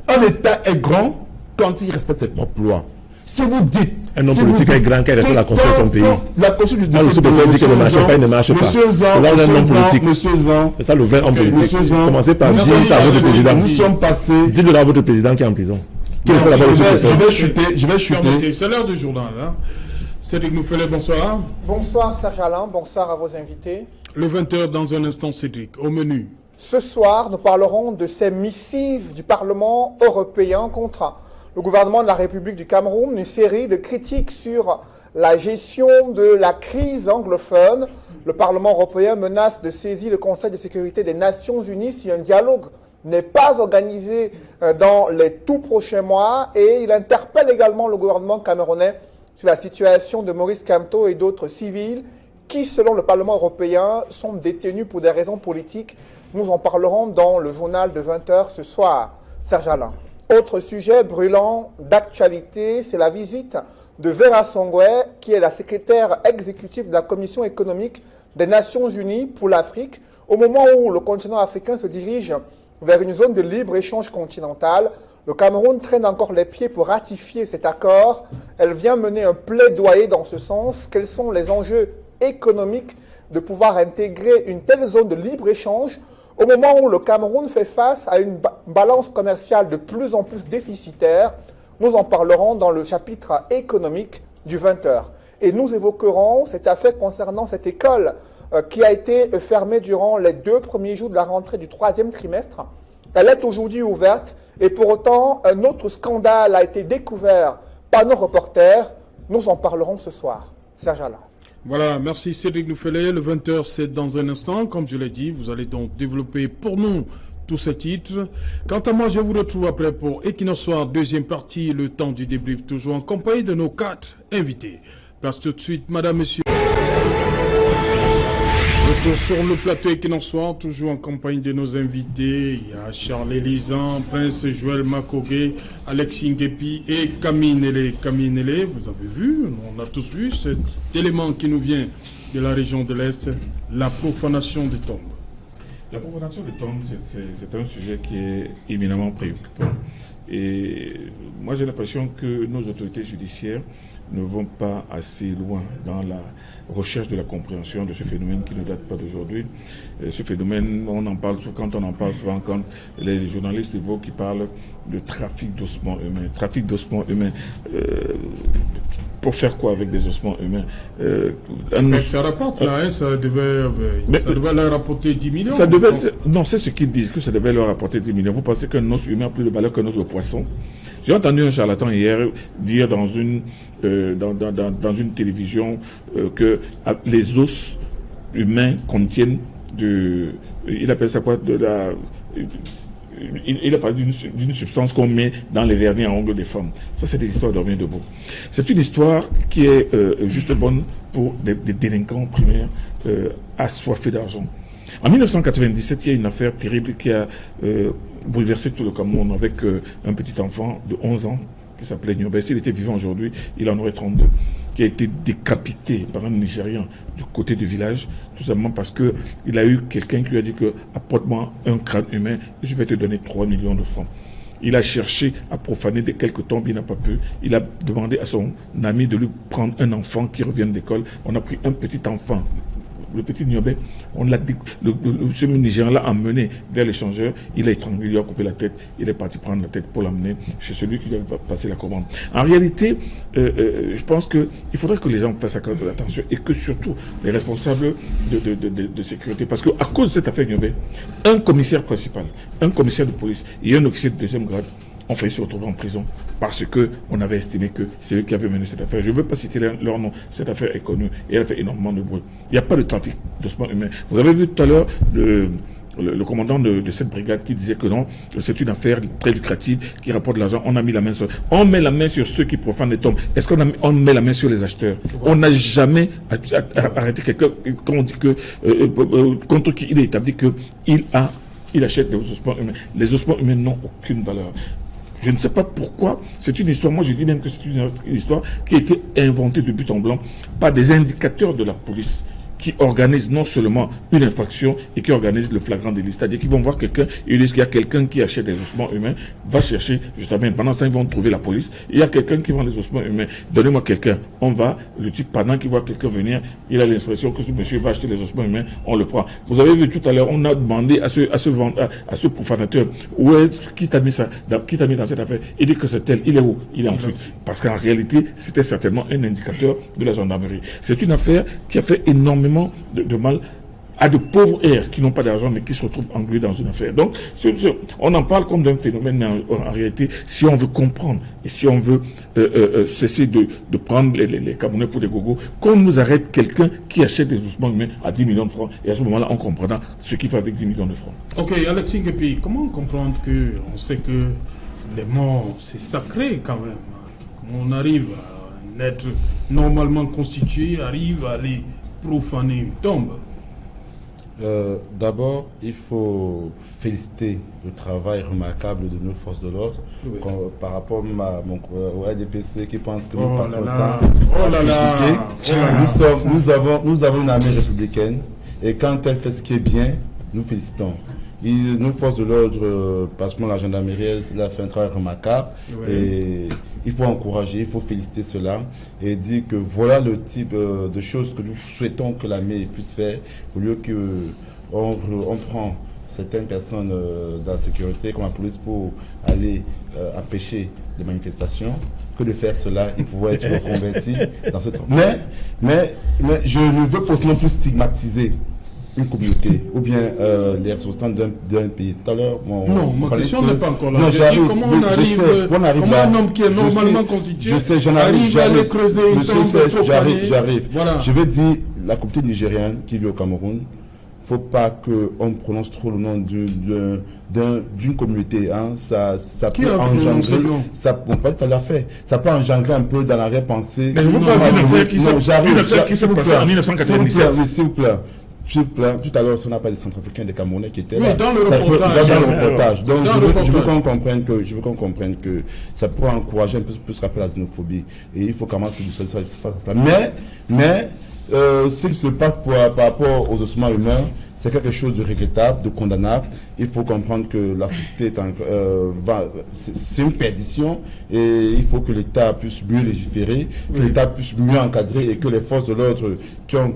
Un État est grand quand il respecte ses propres lois. Si vous dites... Un homme politique est grand qui respecte la constitution de son pays. La constitution de son pays dit que ne marche pas, il ne marche pas. C'est là où un homme politique. C'est ça le vrai homme politique. Commencez par dire ça à votre président. Nous sommes passés... Dites-le à votre président qui est en prison. Je vais chuter. C'est l'heure du journal. Cédric Nouffelet, bonsoir. Bonsoir Serge Alain, bonsoir à vos invités. Le 20h dans un instant, Cédric, au menu. Ce soir, nous parlerons de ces missives du Parlement européen contre le gouvernement de la République du Cameroun, une série de critiques sur la gestion de la crise anglophone. Le Parlement européen menace de saisir le Conseil de sécurité des Nations Unies si un dialogue n'est pas organisé dans les tout prochains mois, et il interpelle également le gouvernement camerounais sur la situation de Maurice Kamto et d'autres civils qui, selon le Parlement européen, sont détenus pour des raisons politiques. Nous en parlerons dans le journal de 20h ce soir. Serge Alain. Autre sujet brûlant d'actualité, c'est la visite de Vera Songwe, qui est la secrétaire exécutive de la Commission économique des Nations Unies pour l'Afrique, au moment où le continent africain se dirige vers une zone de libre-échange continentale. Le Cameroun traîne encore les pieds pour ratifier cet accord. Elle vient mener un plaidoyer dans ce sens. Quels sont les enjeux économiques de pouvoir intégrer une telle zone de libre-échange au moment où le Cameroun fait face à une balance commerciale de plus en plus déficitaire? Nous en parlerons dans le chapitre économique du 20h. Et nous évoquerons cette affaire concernant cette école qui a été fermée durant les 2 premiers jours de la rentrée du 3e trimestre. Elle est aujourd'hui ouverte et pour autant, un autre scandale a été découvert par nos reporters. Nous en parlerons ce soir. Serge Alain. Voilà, merci Cédric Nouffelet. Le 20h, c'est dans un instant. Comme je l'ai dit, vous allez donc développer pour nous tous ces titres. Quant à moi, je vous retrouve après pour Equinox Soir, deuxième partie, le temps du débrief, toujours en compagnie de nos 4 invités. Place tout de suite, madame, monsieur. Retour sur le plateau Equinox Soir, toujours en compagnie de nos invités. Il y a Charles Elisan, Prince Joël Makogué, Alexis Ngepi et Camille Nélé. Camille Nélé, vous avez vu, on a tous vu cet élément qui nous vient de la région de l'Est, la profanation des tombes. La profanation des tombes, c'est un sujet qui est éminemment préoccupant. Et moi, j'ai l'impression que nos autorités judiciaires ne vont pas assez loin dans la recherche de la compréhension de ce phénomène qui ne date pas d'aujourd'hui. Ce phénomène, on en parle souvent, quand les journalistes évoquent, qui parlent de trafic d'ossements humains. Trafic d'ossements humains. Pour faire quoi avec des ossements humains? Ça rapporte là, ça devait leur rapporter 10 millions. Non, c'est ce qu'ils disent, que ça devait leur rapporter 10 millions. Vous pensez qu'un os humain a plus de valeur qu'un os de poisson? J'ai entendu un charlatan hier dire dans une télévision que les os humains contiennent il appelle ça quoi, il a parlé d'une substance qu'on met dans les vernis à ongles des femmes. Ça, c'est des histoires dormir debout. C'est une histoire qui est juste bonne pour des délinquants primaires assoiffés d'argent. En 1997, il y a une affaire terrible qui a bouleversé tout le Cameroun avec un petit enfant de 11 ans qui s'appelait Niobé. S'il était vivant aujourd'hui, il en aurait 32, qui a été décapité par un Nigérian du côté du village, tout simplement parce qu'il a eu quelqu'un qui lui a dit que apporte-moi un crâne humain et je vais te donner 3 millions de francs. Il a cherché à profaner quelques tombes, il n'a pas pu. Il a demandé à son ami de lui prendre un enfant qui revienne d'école. On a pris un petit enfant, le petit Niobé, ce Nigérian l'a emmené vers l'échangeur, il a étranglé, il lui a coupé la tête, il est parti prendre la tête pour l'amener chez celui qui lui avait passé la commande. En réalité, je pense qu'il faudrait que les gens fassent attention et que surtout les responsables de sécurité, parce qu'à cause de cette affaire Niobé, un commissaire principal, un commissaire de police et un officier de 2e grade ont failli se retrouver en prison parce qu'on avait estimé que c'est eux qui avaient mené cette affaire. Je ne veux pas citer leur nom, cette affaire est connue et elle a fait énormément de bruit. Il n'y a pas de trafic d'ossements humains. Vous avez vu tout à l'heure le commandant de cette brigade qui disait que non, c'est une affaire très lucrative qui rapporte de l'argent. On a mis la main sur... On met la main sur ceux qui profanent les tombes. Est-ce qu'on met la main sur les acheteurs? On n'a jamais arrêté quelqu'un quand on dit que contre qui il est établi qu'il a il achète des ossements humains. Les ossements humains n'ont aucune valeur. Je ne sais pas pourquoi. C'est une histoire, moi je dis même que c'est une histoire qui a été inventée de but en blanc par des indicateurs de la police qui organisent non seulement une infraction et qui organisent le flagrant délit. C'est-à-dire qu'ils vont voir quelqu'un, ils disent qu'il y a quelqu'un qui achète des ossements humains, va chercher, je t'amène. Pendant ce temps, ils vont trouver la police. Il y a quelqu'un qui vend des ossements humains. Donnez-moi quelqu'un. On va, le type, pendant qu'il voit quelqu'un venir, il a l'impression que ce monsieur va acheter les ossements humains, on le prend. Vous avez vu tout à l'heure, on a demandé à ce profanateur, qui t'a mis ça, qui t'a mis dans cette affaire? Il dit que c'est tel, il est où? Il est en fuite. Parce qu'en réalité, c'était certainement un indicateur de la gendarmerie. C'est une affaire qui a fait énormément de mal à de pauvres airs qui n'ont pas d'argent mais qui se retrouvent englués dans une affaire. Donc, on en parle comme d'un phénomène, mais en réalité, si on veut comprendre et si on veut cesser de prendre les Camerounais pour des gogos, qu'on nous arrête quelqu'un qui achète des ossements humains à 10 millions de francs, et à ce moment-là, on comprendra ce qu'il fait avec 10 millions de francs. Ok, Alexis Ngepi, comment comprendre que on sait que les morts, c'est sacré quand même? Comment on arrive à un être normalement constitué, arrive à les profaner une tombe? D'abord, il faut féliciter le travail remarquable de nos forces de l'ordre, oui, par rapport au RDPC qui pense que nous passons le temps. Nous avons une armée républicaine et quand elle fait ce qui est bien, nous félicitons. Nos forces de l'ordre, parce que la gendarmerie, elle a fait un travail remarquable, oui, et il faut encourager, il faut féliciter cela et dire que voilà le type de choses que nous souhaitons que l'armée puisse faire, au lieu qu'on prend certaines personnes de la sécurité comme la police pour aller empêcher des manifestations, que de faire cela, ils pouvaient être reconvertis dans ce travail. Mais je ne veux pas non plus stigmatiser une communauté ou bien les ressortissants d'un pays. Tout à l'heure, non, ma question n'est pas encore là. Comment on arrive, comment un homme qui est normalement constitué arrive à aller creuser une tombe? J'arrive. Voilà. Je veux dire, la communauté nigérienne qui vit au Cameroun, il ne faut pas qu'on prononce trop le nom d'une communauté. Hein. Ça peut engendrer. On peut tout à fait. Ça peut engendrer un peu dans l'arrière-pensée. Mais vous parlez d'une affaire qui s'est passée en 1997. S'il vous plaît. Tout à l'heure, on n'a pas des Centrafricains, des Camerounais qui étaient là. Dans le reportage. Donc, je veux qu'on comprenne que ça pourrait encourager un peu plus rappel à la xénophobie. Et il faut commencer de faire ça. Mais ce qui se passe par rapport aux ossements humains, c'est quelque chose de regrettable, de condamnable. Il faut comprendre que la société c'est une perdition et il faut que l'État puisse mieux légiférer, que l'État puisse mieux encadrer et que les forces de l'ordre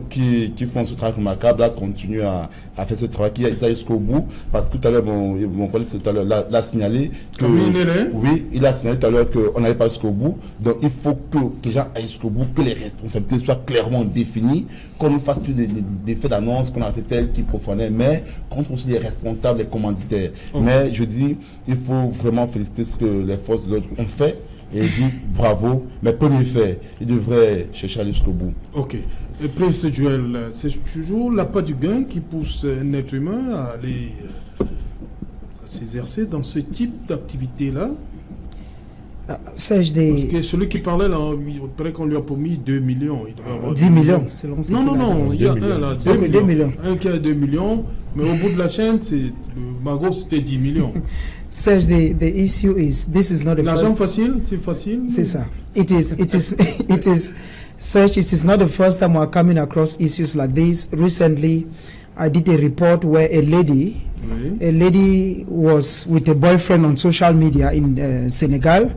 qui font ce travail remarquable là continuent à faire ce travail, qui aille jusqu'au bout. Parce que tout à l'heure, mon collègue l'a signalé. Oui, il a signalé tout à l'heure qu'on n'allait pas jusqu'au bout. Donc il faut que les gens aillent jusqu'au bout, que les responsabilités soient clairement définies, qu'on ne fasse plus des faits d'annonce qu'on a fait tels qui profanaient, mais contre aussi les responsables, les commanditaires. Mais je dis, il faut vraiment féliciter ce que les forces de l'ordre ont fait et dire bravo, mais peut mieux faire. Ils devraient chercher à aller jusqu'au bout. Ok. Et Prince Joel, c'est toujours l'appât du gain qui pousse un être humain à aller s'exercer dans ce type d'activité-là? Parce que celui qui parlait là, il paraît qu'on lui a promis 2 millions. Il devrait avoir 10 millions, selon ce Non, il y a un là, 2 millions. Un qui a 2 millions, mais au bout de la chaîne, le magot c'était 10 millions. Serge, the issue is, this is not the first... facile, c'est facile. C'est ça. It is, Serge, it is not the first time we're coming across issues like this. Recently, I did a report where a lady was with a boyfriend on social media in Senegal,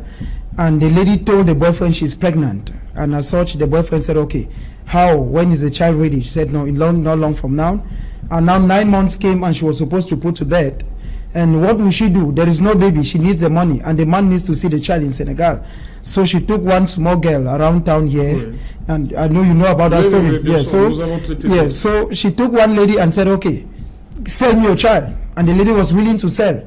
and the lady told the boyfriend she's pregnant, and as such the boyfriend said, okay, how, when is the child ready? She said, no, not long from now. And now 9 months came and she was supposed to put to bed. And what will she do? There is no baby, she needs the money, and the man needs to see the child in Senegal. So she took one small girl around town here, and I know you know about that story. So she took one lady and said, okay, sell me your child. And the lady was willing to sell.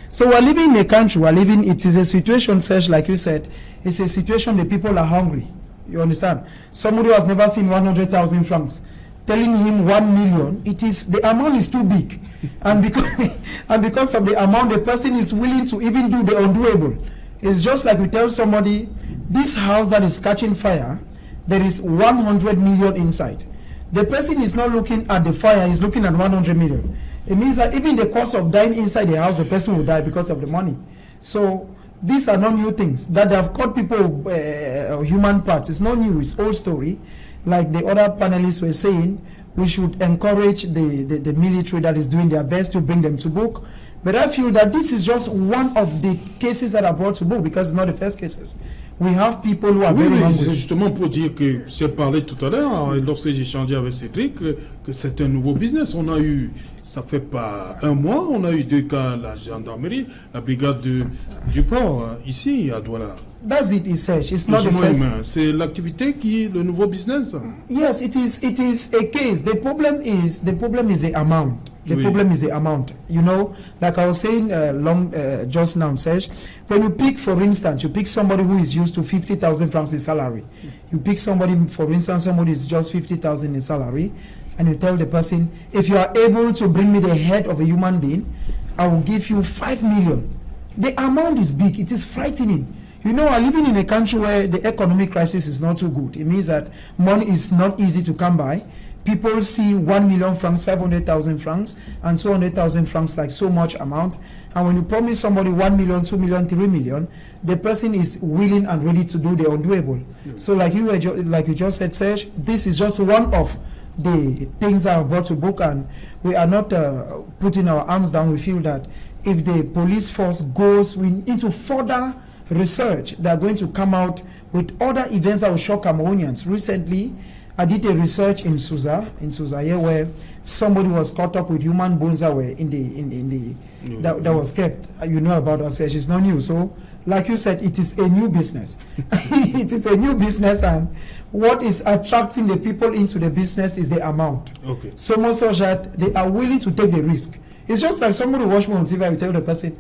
So we're living in a country, it is a situation, Serge, like you said, it's a situation the people are hungry. You understand? Somebody who has never seen 100,000 francs, telling him 1 million, the amount is too big. And because of the amount, the person is willing to even do the undoable. It's just like we tell somebody, this house that is catching fire, there is 100 million inside. The person is not looking at the fire, he's looking at 100 million. It means that even the cost of dying inside the house, the person will die because of the money. So these are not new things. That they have caught people human parts, it's not new, it's old story. Like the other panelists were saying, we should encourage the military that is doing their best to bring them to book. But I feel that this is just one of the cases that are brought to book because it's not the first cases. We have people who are oui, very c'est justement pour dire que j'ai parlé tout à l'heure, lorsque j'ai échangé avec Cédric, que c'est un nouveau business. On a eu, ça fait pas un mois, on a eu 2 cas, la gendarmerie, la brigade du port, ici, à Douala. That's it, it's not the first. C'est l'activité qui est le nouveau business. Yes, it is a case. The problem is the amount. The problem is the amount. You know, like I was saying just now, Serge, when you pick, for instance, you pick somebody who is used to 50,000 francs in salary. You pick somebody, for instance, somebody is just 50,000 in salary, and you tell the person, if you are able to bring me the head of a human being, I will give you 5 million. The amount is big. It is frightening. You know, I'm living in a country where the economic crisis is not too good. It means that money is not easy to come by. People see 1 million francs, 500,000 francs, and 200,000 francs like so much amount. And when you promise somebody 1 million, 2 million, 3 million, the person is willing and ready to do the undoable. So like you just said, Serge, this is just one of the things that are brought to book, and we are not putting our arms down. We feel that if the police force goes into further research, they are going to come out with other events that will shock Cameroonians. Recently, I did a research in Suza here, where somebody was caught up with human bones that were that was kept. You know about research; it's not new. So, like you said, it is a new business. It is a new business, and what is attracting the people into the business is the amount. Okay. So much so that they are willing to take the risk. It's just like somebody watch me on TV. I will tell the person,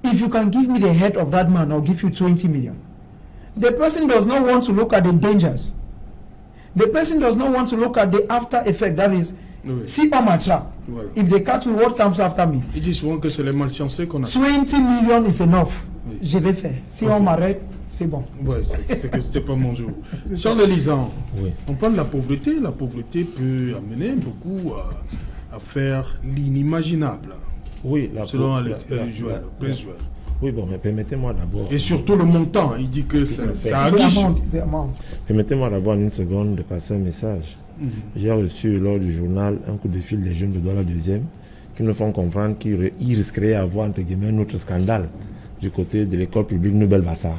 if you can give me the head of that man, I'll give you 20 million. The person does not want to look at the dangers. The person does not want to look at the after effect. That is, see on my trap. Voilà. If they catch me, what comes after me? Ils disent souvent que c'est les malchanceux qu'on a. 20 million is enough. Oui. Je vais faire. Si on m'arrête, c'est bon. Ouais, c'est que c'était pas mon jour. Charles Lisan, on parle de la pauvreté. La pauvreté peut amener beaucoup à faire l'inimaginable. Oui, selon le Joël. Oui, bon, mais permettez-moi d'abord... Et surtout le montant, il dit que ça aguiche. Permettez-moi d'abord en une seconde de passer un message. J'ai reçu lors du journal un coup de fil des jeunes de Douala 2e qui nous font comprendre qu'ils risqueraient d'avoir, entre guillemets, un autre scandale du côté de l'école publique Nouvelle-Bassar.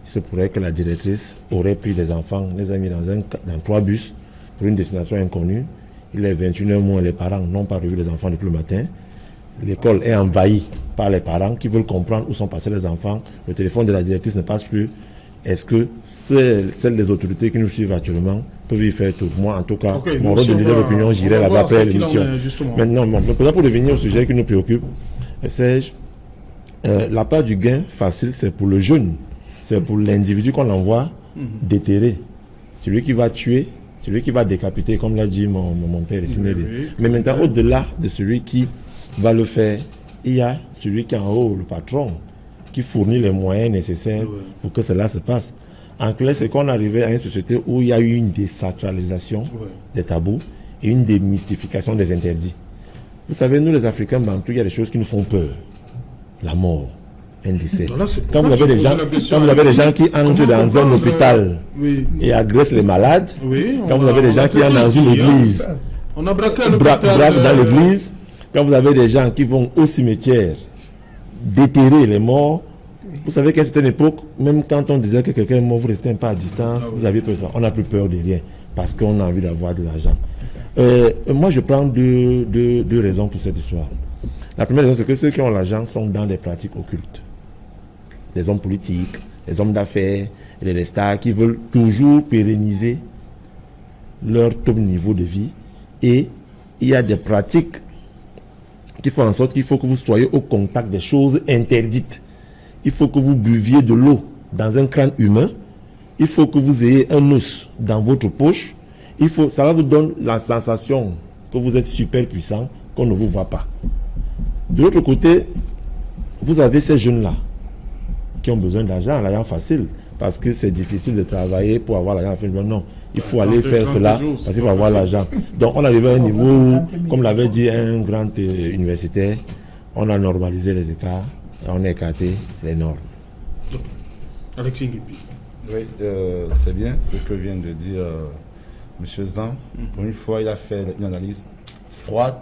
Il se pourrait que la directrice aurait pris des enfants, les a mis dans 3 bus pour une destination inconnue. Il est 21h moins, les parents n'ont pas revu les enfants depuis le matin. L'école est envahie par les parents qui veulent comprendre où sont passés les enfants. Le téléphone de la directrice ne passe plus. Est-ce que celles des autorités qui nous suivent actuellement peuvent y faire tout? Moi, en tout cas, mon rôle de leader d'opinion, j'irai là-bas après l'émission. Maintenant, pour revenir au sujet qui nous préoccupe, Serge, la part du gain facile, c'est pour le jeune. C'est pour l'individu qu'on envoie déterrer. Celui qui va tuer, celui qui va décapiter, comme l'a dit mon père. Mais maintenant, au-delà de celui qui va le faire, il y a celui qui est en haut, le patron, qui fournit les moyens nécessaires pour que cela se passe. En clair, c'est qu'on arrivait à une société où il y a eu une désacralisation des tabous et une démystification des interdits. Vous savez, nous les Africains, il y a des choses qui nous font peur. La mort, un décès. Quand vous avez des gens qui entrent dans un hôpital et agressent les malades, quand vous avez des gens qui entrent dans une église, on a braqué dans l'église, quand vous avez des gens qui vont au cimetière déterrer les morts, vous savez qu'à cette époque, même quand on disait que quelqu'un est mort, vous restez un peu à distance, vous aviez peur ça. On n'a plus peur de rien parce qu'on a envie d'avoir de l'argent. Moi, je prends deux raisons pour cette histoire. La première raison, c'est que ceux qui ont l'argent sont dans des pratiques occultes. Les hommes politiques, les hommes d'affaires, les stars qui veulent toujours pérenniser leur top niveau de vie. Et il y a des pratiques qui font en sorte qu'il faut que vous soyez au contact des choses interdites. Il faut que vous buviez de l'eau dans un crâne humain. Il faut que vous ayez un os dans votre poche. Ça va vous donner la sensation que vous êtes super puissant, qu'on ne vous voit pas. De l'autre côté, vous avez ces jeunes-là qui ont besoin d'argent, l'argent facile. parce que c'est difficile de travailler pour avoir l'argent à la fin du mois. Non, il faut aller faire cela parce qu'il faut avoir l'argent. Donc on arrive à un niveau où, comme l'avait dit un grand universitaire, on a normalisé les écarts, on a écarté les normes. Alexis Nguepi. Oui, c'est bien ce que vient de dire M. Zdan. Pour une fois, il a fait une analyse froide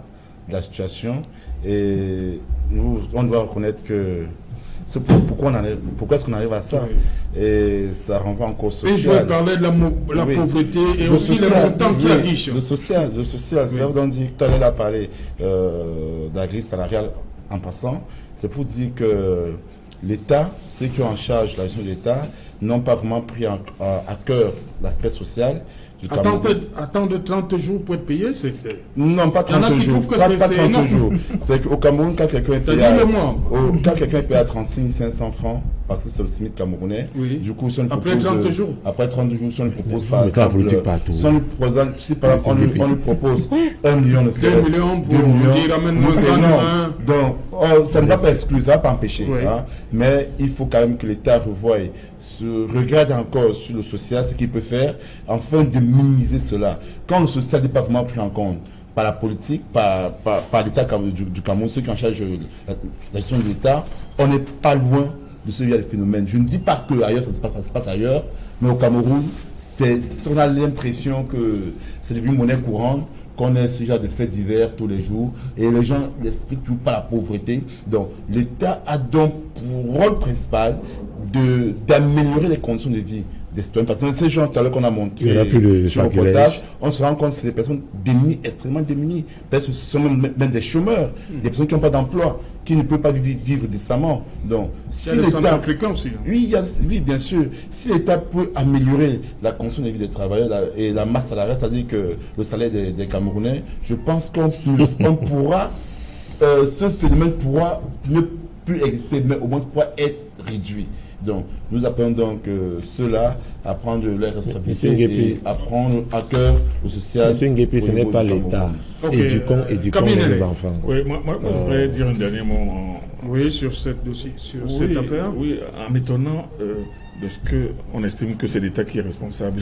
de la situation et nous, on doit reconnaître que pourquoi est-ce qu'on arrive à ça, et ça renvoie encore social. Et je parlais de la pauvreté et aussi les montants qui riches. Le social, c'est là où on dit, tout à l'heure, il a parlé de la grille salariale en passant, c'est pour dire que l'État, ceux qui ont en charge la gestion de l'État, n'ont pas vraiment pris à cœur l'aspect social. Attendre 30 jours pour être payé, c'est... Non, pas 30 jours. Pas 30 jours. C'est qu'au Cameroun, quand quelqu'un est payé à 36 500 francs, parce que c'est le SMIC camerounais, du coup, si on après 30 jours. Après 30 jours, si on lui propose par exemple... Si on lui propose 1 million de CRS, 2 millions pour dire amène-moi donc, ça ne va pas exclure, ça ne va pas empêcher. Hein, mais il faut quand même que l'État revoie, regarde encore sur le social, ce qu'il peut faire, afin de minimiser cela. Quand le social n'est pas vraiment pris en compte par la politique, par l'État du Cameroun, ceux qui ont en charge de la gestion de l'État, on n'est pas loin de ce genre de phénomène. Je ne dis pas que ailleurs ça se passe ailleurs, mais au Cameroun, on a l'impression que c'est devenu monnaie courante, qu'on ait ce genre de faits divers tous les jours, et les gens n'expliquent toujours pas la pauvreté. Donc l'État a donc pour rôle principal d'améliorer les conditions de vie des citoyens. Parce que ces gens tout à l'heure qu'on a montré sur le reportage, on se rend compte que c'est des personnes démunies, extrêmement démunies, parce que ce sont même des chômeurs, des personnes qui n'ont pas d'emploi, qui ne peuvent pas vivre décemment. Donc, si l'État africain aussi. Oui, bien sûr. Si l'État peut améliorer la condition de vie des travailleurs et la masse salariale, c'est-à-dire que le salaire des Camerounais, je pense qu'on pourra, ce phénomène pourra ne plus exister, mais au moins pourra être réduit. Donc, nous appelons donc ceux-là à prendre leurs responsabilités et à prendre à cœur le social. Monsieur Nguepi, ce n'est pas l'État. Éduquons les enfants. Oui, moi je voudrais dire un dernier mot. Oui, sur cette affaire. Oui, en m'étonnant de ce qu'on estime que c'est l'État qui est responsable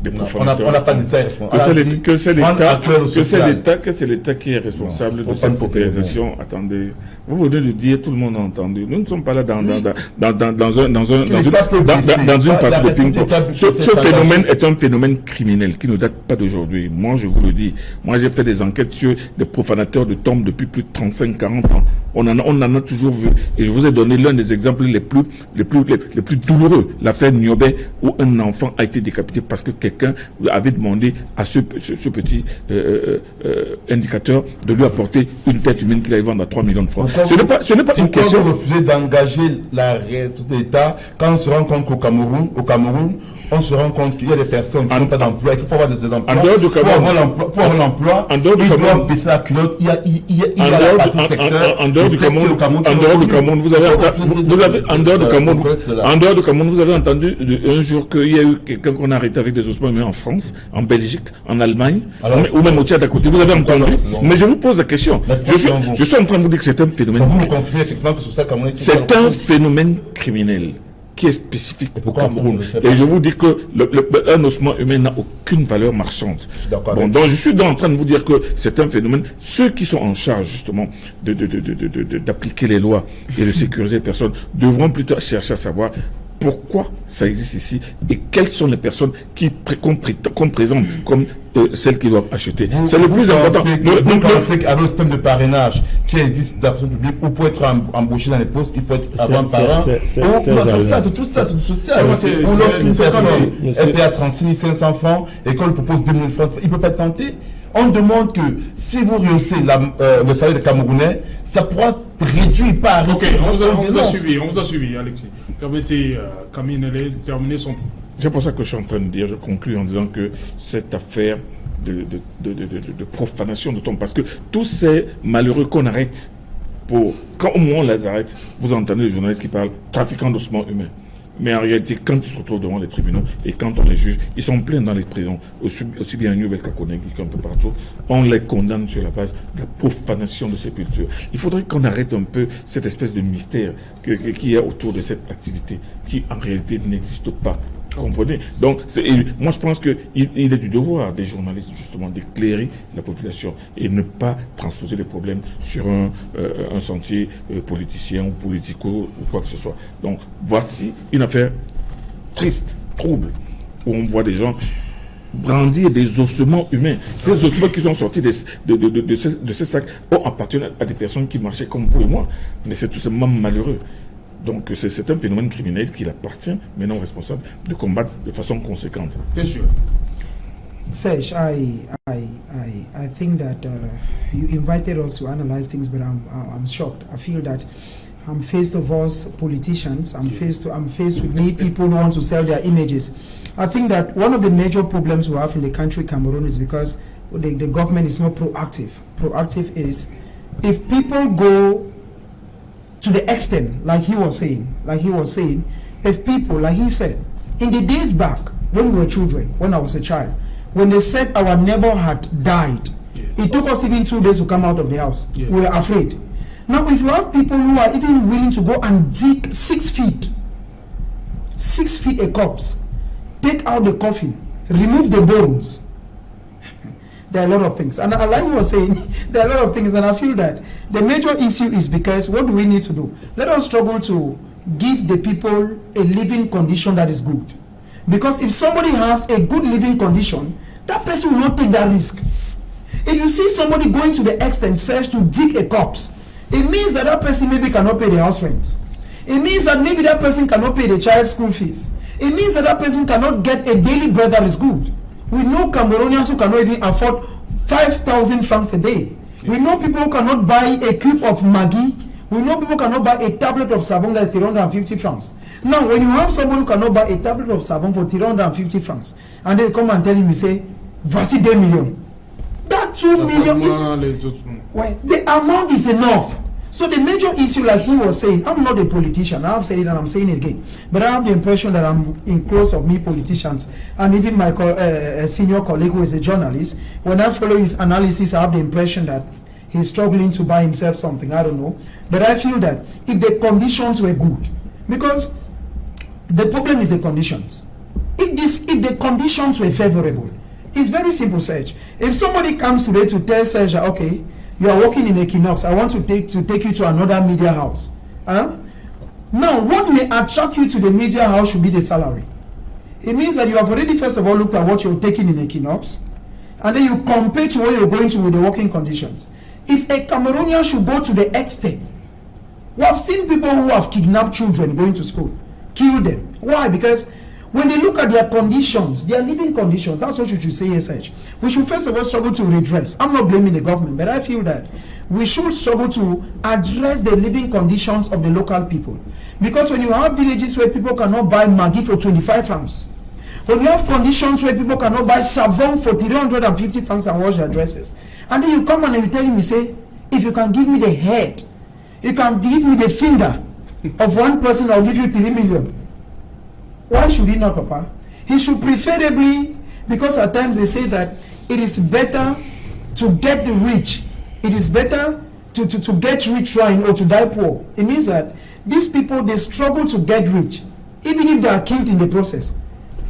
des profanateurs. On n'a pas d'État responsable. Que c'est l'État qui est responsable de cette paupérisation. Attendez, vous venez de dire, tout le monde a entendu. Nous ne sommes pas là dans une partie de ping-pong. Ce phénomène est un phénomène criminel qui ne date pas d'aujourd'hui. Moi, je vous le dis. Moi, j'ai fait des enquêtes sur des profanateurs de tombes depuis plus de 35-40 ans. On en a toujours vu. Et je vous ai donné l'un des exemples les plus douloureux. L'affaire Niobé, où un enfant a été décapité parce que quelqu'un avait demandé à ce petit indicateur de lui apporter une tête humaine qu'il allait vendre à 3 millions de francs. Ce n'est pas une question. Pourquoi vous refusez d'engager la responsabilité de l'État quand on se rend compte qu'au Cameroun, on se rend compte qu'il y a des personnes qui n'ont pas d'emploi et qui peuvent avoir des emplois. En dehors du Cameroun, pour avoir l'emploi, ils doivent baisser la culotte. Il y a la partie secteur. En dehors du Cameroun, vous avez entendu un jour qu'il y a eu quelqu'un qu'on a arrêté avec des ossements humains en France, en Belgique, en Allemagne, ou même au Tchad à côté. Vous avez entendu? Mais je vous pose la question. Je suis en train de vous dire que c'est un phénomène. C'est un phénomène criminel qui est spécifique au Cameroun. Et je vous dis que un ossement humain n'a aucune valeur marchande. Bon, donc je suis en train de vous dire que c'est un phénomène. Ceux qui sont en charge justement d'appliquer les lois et de sécuriser les personnes devront plutôt chercher à savoir pourquoi ça existe ici et quelles sont les personnes qu'on présente comme celles qui doivent acheter. C'est le plus important. Vous pensez qu'avec le système de parrainage qui existe dans la fonction publique, ou pour être embauché dans les postes, il faut avoir un parrain. C'est tout ça, c'est du social. Ou lorsqu'une personne elle paie à 36 500 francs et qu'on lui propose 2 000 francs, il ne peut pas tenter. On demande que si vous rehaussez le salaire des Camerounais, ça pourra réduire, pas arrêter. Ok, on vous a suivi, Alexis. Permettez Camille Nelly de terminer son point. C'est pour ça que je suis en train de dire, je conclue en disant que cette affaire de profanation de tombes, parce que tous ces malheureux qu'on arrête, quand au moment on les arrête, vous entendez les journalistes qui parlent trafiquant d'ossements humains. Mais en réalité, quand ils se retrouvent devant les tribunaux et quand on les juge, ils sont pleins dans les prisons, aussi bien à New-York qu'à Conakry, qu'un peu partout. On les condamne sur la base de la profanation de sépultures. Il faudrait qu'on arrête un peu cette espèce de mystère qui est autour de cette activité, qui en réalité n'existe pas. Vous comprenez? Donc, moi je pense qu'il est du devoir des journalistes justement d'éclairer la population et ne pas transposer les problèmes sur un sentier politicien ou politico ou quoi que ce soit. Donc, voici une affaire triste, trouble, où on voit des gens brandir des ossements humains. Ces ossements qui sont sortis de ces sacs ont appartenu à des personnes qui marchaient comme vous et moi. Mais c'est tout simplement malheureux. Donc c'est un phénomène criminel qu'il appartient, mais non responsable, de combattre de façon conséquente. Bien sûr. Serge, I think that you invited us to analyze things, but I'm shocked. I feel that I'm faced with us politicians. I'm faced with many people who want to sell their images. I think that one of the major problems we have in the country, Cameroon, is because the government is not proactive. Proactive is if people go to the extent, like he was saying, if people, like he said, in the days back when we were children, when I was a child, when they said our neighbor had died, it took us even 2 days to come out of the house. We were afraid. Now, if you have people who are even willing to go and dig 6 feet a corpse, take out the coffin, remove the bones, there are a lot of things. And like you were saying, there are a lot of things, and I feel that the major issue is because what do we need to do? Let us struggle to give the people a living condition that is good. Because if somebody has a good living condition, that person will not take that risk. If you see somebody going to the extent to dig a corpse, it means that that person maybe cannot pay the house rent. It means that maybe that person cannot pay the child's school fees. It means that that person cannot get a daily bread that is good. We know Cameroonians who cannot even afford 5,000 francs a day. We know people who cannot buy a cube of Maggi. We know people who cannot buy a tablet of Savon that is 350 francs. Now, when you have someone who cannot buy a tablet of Savon for 350 francs, and they come and tell him, you say, voici 2 millions. That 2 million is... Well, the amount is enough. So the major issue, like he was saying, I'm not a politician. I've said it and I'm saying it again. But I have the impression that I'm in close of me politicians. And even my senior colleague who is a journalist, when I follow his analysis, I have the impression that he's struggling to buy himself something. I don't know. But I feel that if the conditions were good, because the problem is the conditions. If the conditions were favorable, it's very simple, Serge. If somebody comes today to tell Serge, okay, you are working in Equinox, I want to take you to another media house. Now, what may attract you to the media house should be the salary. It means that you have already, first of all, looked at what you're taking in Equinox, and then you compare to what you're going to with the working conditions. If a Cameroonian should go to the extent, we have seen people who have kidnapped children going to school, kill them. Why? Because when they look at their conditions, their living conditions, that's what you should say here, Serge. We should first of all struggle to redress. I'm not blaming the government, but I feel that we should struggle to address the living conditions of the local people. Because when you have villages where people cannot buy Maggi for 25 francs, when you have conditions where people cannot buy Savon for 350 francs and wash their dresses, and then you come and you tell him, you say, if you can give me the head, you can give me the finger of one person, I'll give you 3 million. Why should he not, Papa? He should preferably, because at times they say that it is better to get the rich. It is better to get rich trying or to die poor. It means that these people, they struggle to get rich, even if they are killed in the process,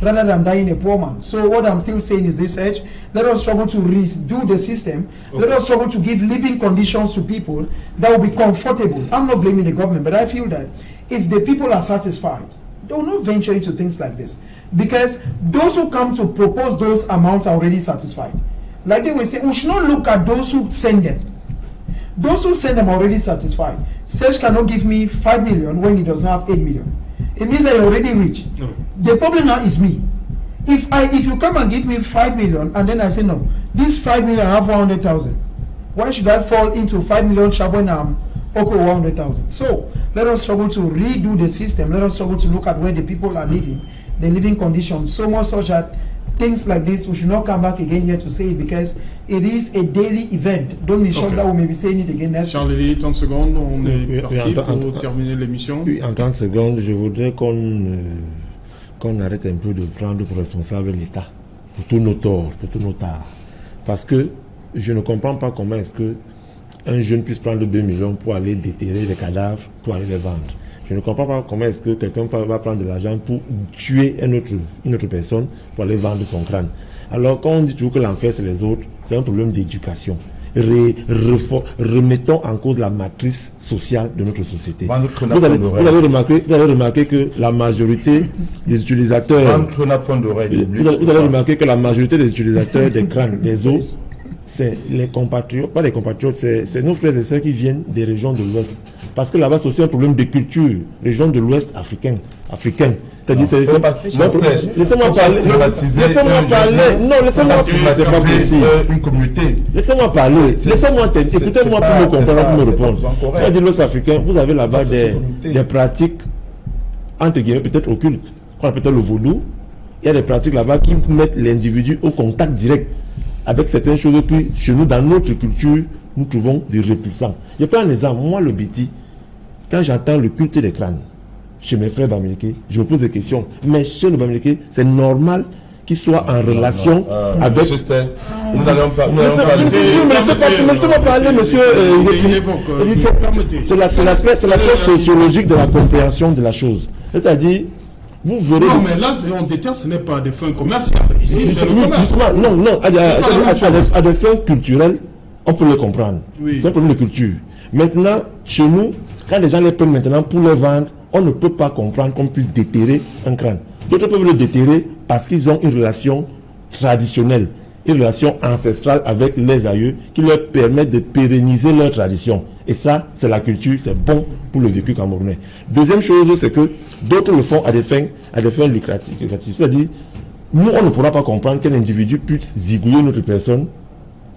rather than dying a poor man. So what I'm still saying is this, Edge, let us struggle to redo the system. Okay. Let us struggle to give living conditions to people that will be comfortable. I'm not blaming the government, but I feel that if the people are satisfied, they will not venture into things like this, because those who come to propose those amounts are already satisfied. Like they will say, we should not look at those who send them. Those who send them are already satisfied. Serge cannot give me 5 million when he does not have 8 million. It means that you're already rich. No. The problem now is me. If you come and give me 5 million and then I say no, this 5 million I have 100,000. Why should I fall into 5 million sharp when I'm okay 100,000? So let us struggle to redo the system. Let us struggle to look at where the people are living, the living conditions, so much such that things like this, we should not come back again here to say it because it is a daily event. Don't be sure that we may be saying it again next Charlie, 30 secondes, on est parti pour terminer l'émission. Oui, en 30 secondes, je voudrais qu'on arrête un peu de prendre pour responsable l'État, pour tous nos torts, pour tous nos tares. Parce que je ne comprends pas comment est-ce que un jeune puisse prendre 2 millions pour aller déterrer les cadavres, pour aller les vendre. Je ne comprends pas comment est-ce que quelqu'un va prendre de l'argent pour tuer une autre personne pour aller vendre son crâne. Alors quand on dit toujours que l'enfer c'est les autres, c'est un problème d'éducation. Remettons en cause la matrice sociale de notre société. Vous allez remarquer que la majorité des utilisateurs, vous allez remarquer que la majorité des utilisateurs des crânes, des os, c'est les compatriotes, pas les compatriotes, c'est nos frères et sœurs qui viennent des régions de l'Ouest. Parce que là-bas, c'est aussi un problème de culture, région de l'Ouest africaine. Laissez-moi parler. Non, laissez-moi c'est pas possible. Une communauté. Laissez-moi parler. Laissez-moi écoutez-moi pour me comprendre, pour me répondre. Quand dit l'Ouest africain, vous avez là-bas des pratiques, entre guillemets, peut-être occultes. On appelle peut-être le vaudou. Il y a des pratiques là-bas qui mettent l'individu au contact direct avec certaines choses que chez nous, dans notre culture, nous trouvons des répulsants. Je prends un exemple. Moi, le Biti, quand j'entends le culte des crânes, chez mes frères Bamileke, je me pose des questions. Mais chez le Bamileke, c'est normal qu'ils soient en relation avec... Nous allons pas... Laissez-moi parler, monsieur. C'est l'aspect sociologique de la compréhension de la chose. C'est-à-dire, vous verrez... Non, mais là, on déterre, ce n'est pas des fins commerciales. Non, à des fins culturelles, on peut le comprendre. Oui. C'est un problème de culture. Maintenant, chez nous, quand les gens les prennent maintenant pour les vendre, on ne peut pas comprendre qu'on puisse déterrer un crâne. D'autres peuvent le déterrer parce qu'ils ont une relation traditionnelle, une relation ancestrale avec les aïeux qui leur permet de pérenniser leur tradition. Et ça, c'est la culture, c'est bon pour le vécu camerounais. Deuxième chose, c'est que d'autres le font à des fins lucratives. C'est-à-dire, nous, on ne pourra pas comprendre qu'un individu puisse zigouiller notre personne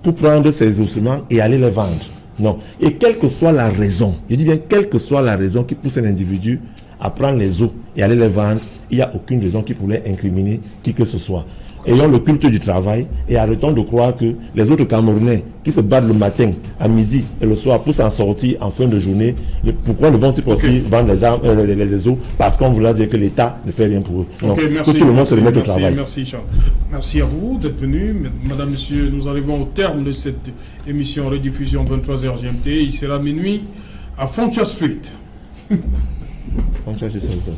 pour prendre ses ossements et aller les vendre. Non. Et quelle que soit la raison, je dis bien quelle que soit la raison qui pousse un individu à prendre les os et aller les vendre, il n'y a aucune raison qui pourrait incriminer qui que ce soit. Ayons le culte du travail et arrêtons de croire que les autres Camerounais qui se battent le matin, à midi et le soir pour s'en sortir en fin de journée, pourquoi ne vont-ils pas aussi vendre les os? Parce qu'on voulait dire que l'État ne fait rien pour eux. Non, merci, que tout le monde se remette au travail. Merci Charles. Merci à vous d'être venus. Madame, Monsieur, nous arrivons au terme de cette émission rediffusion 23h GMT. Il sera minuit à Frontier Street. Frontier Street, c'est ça.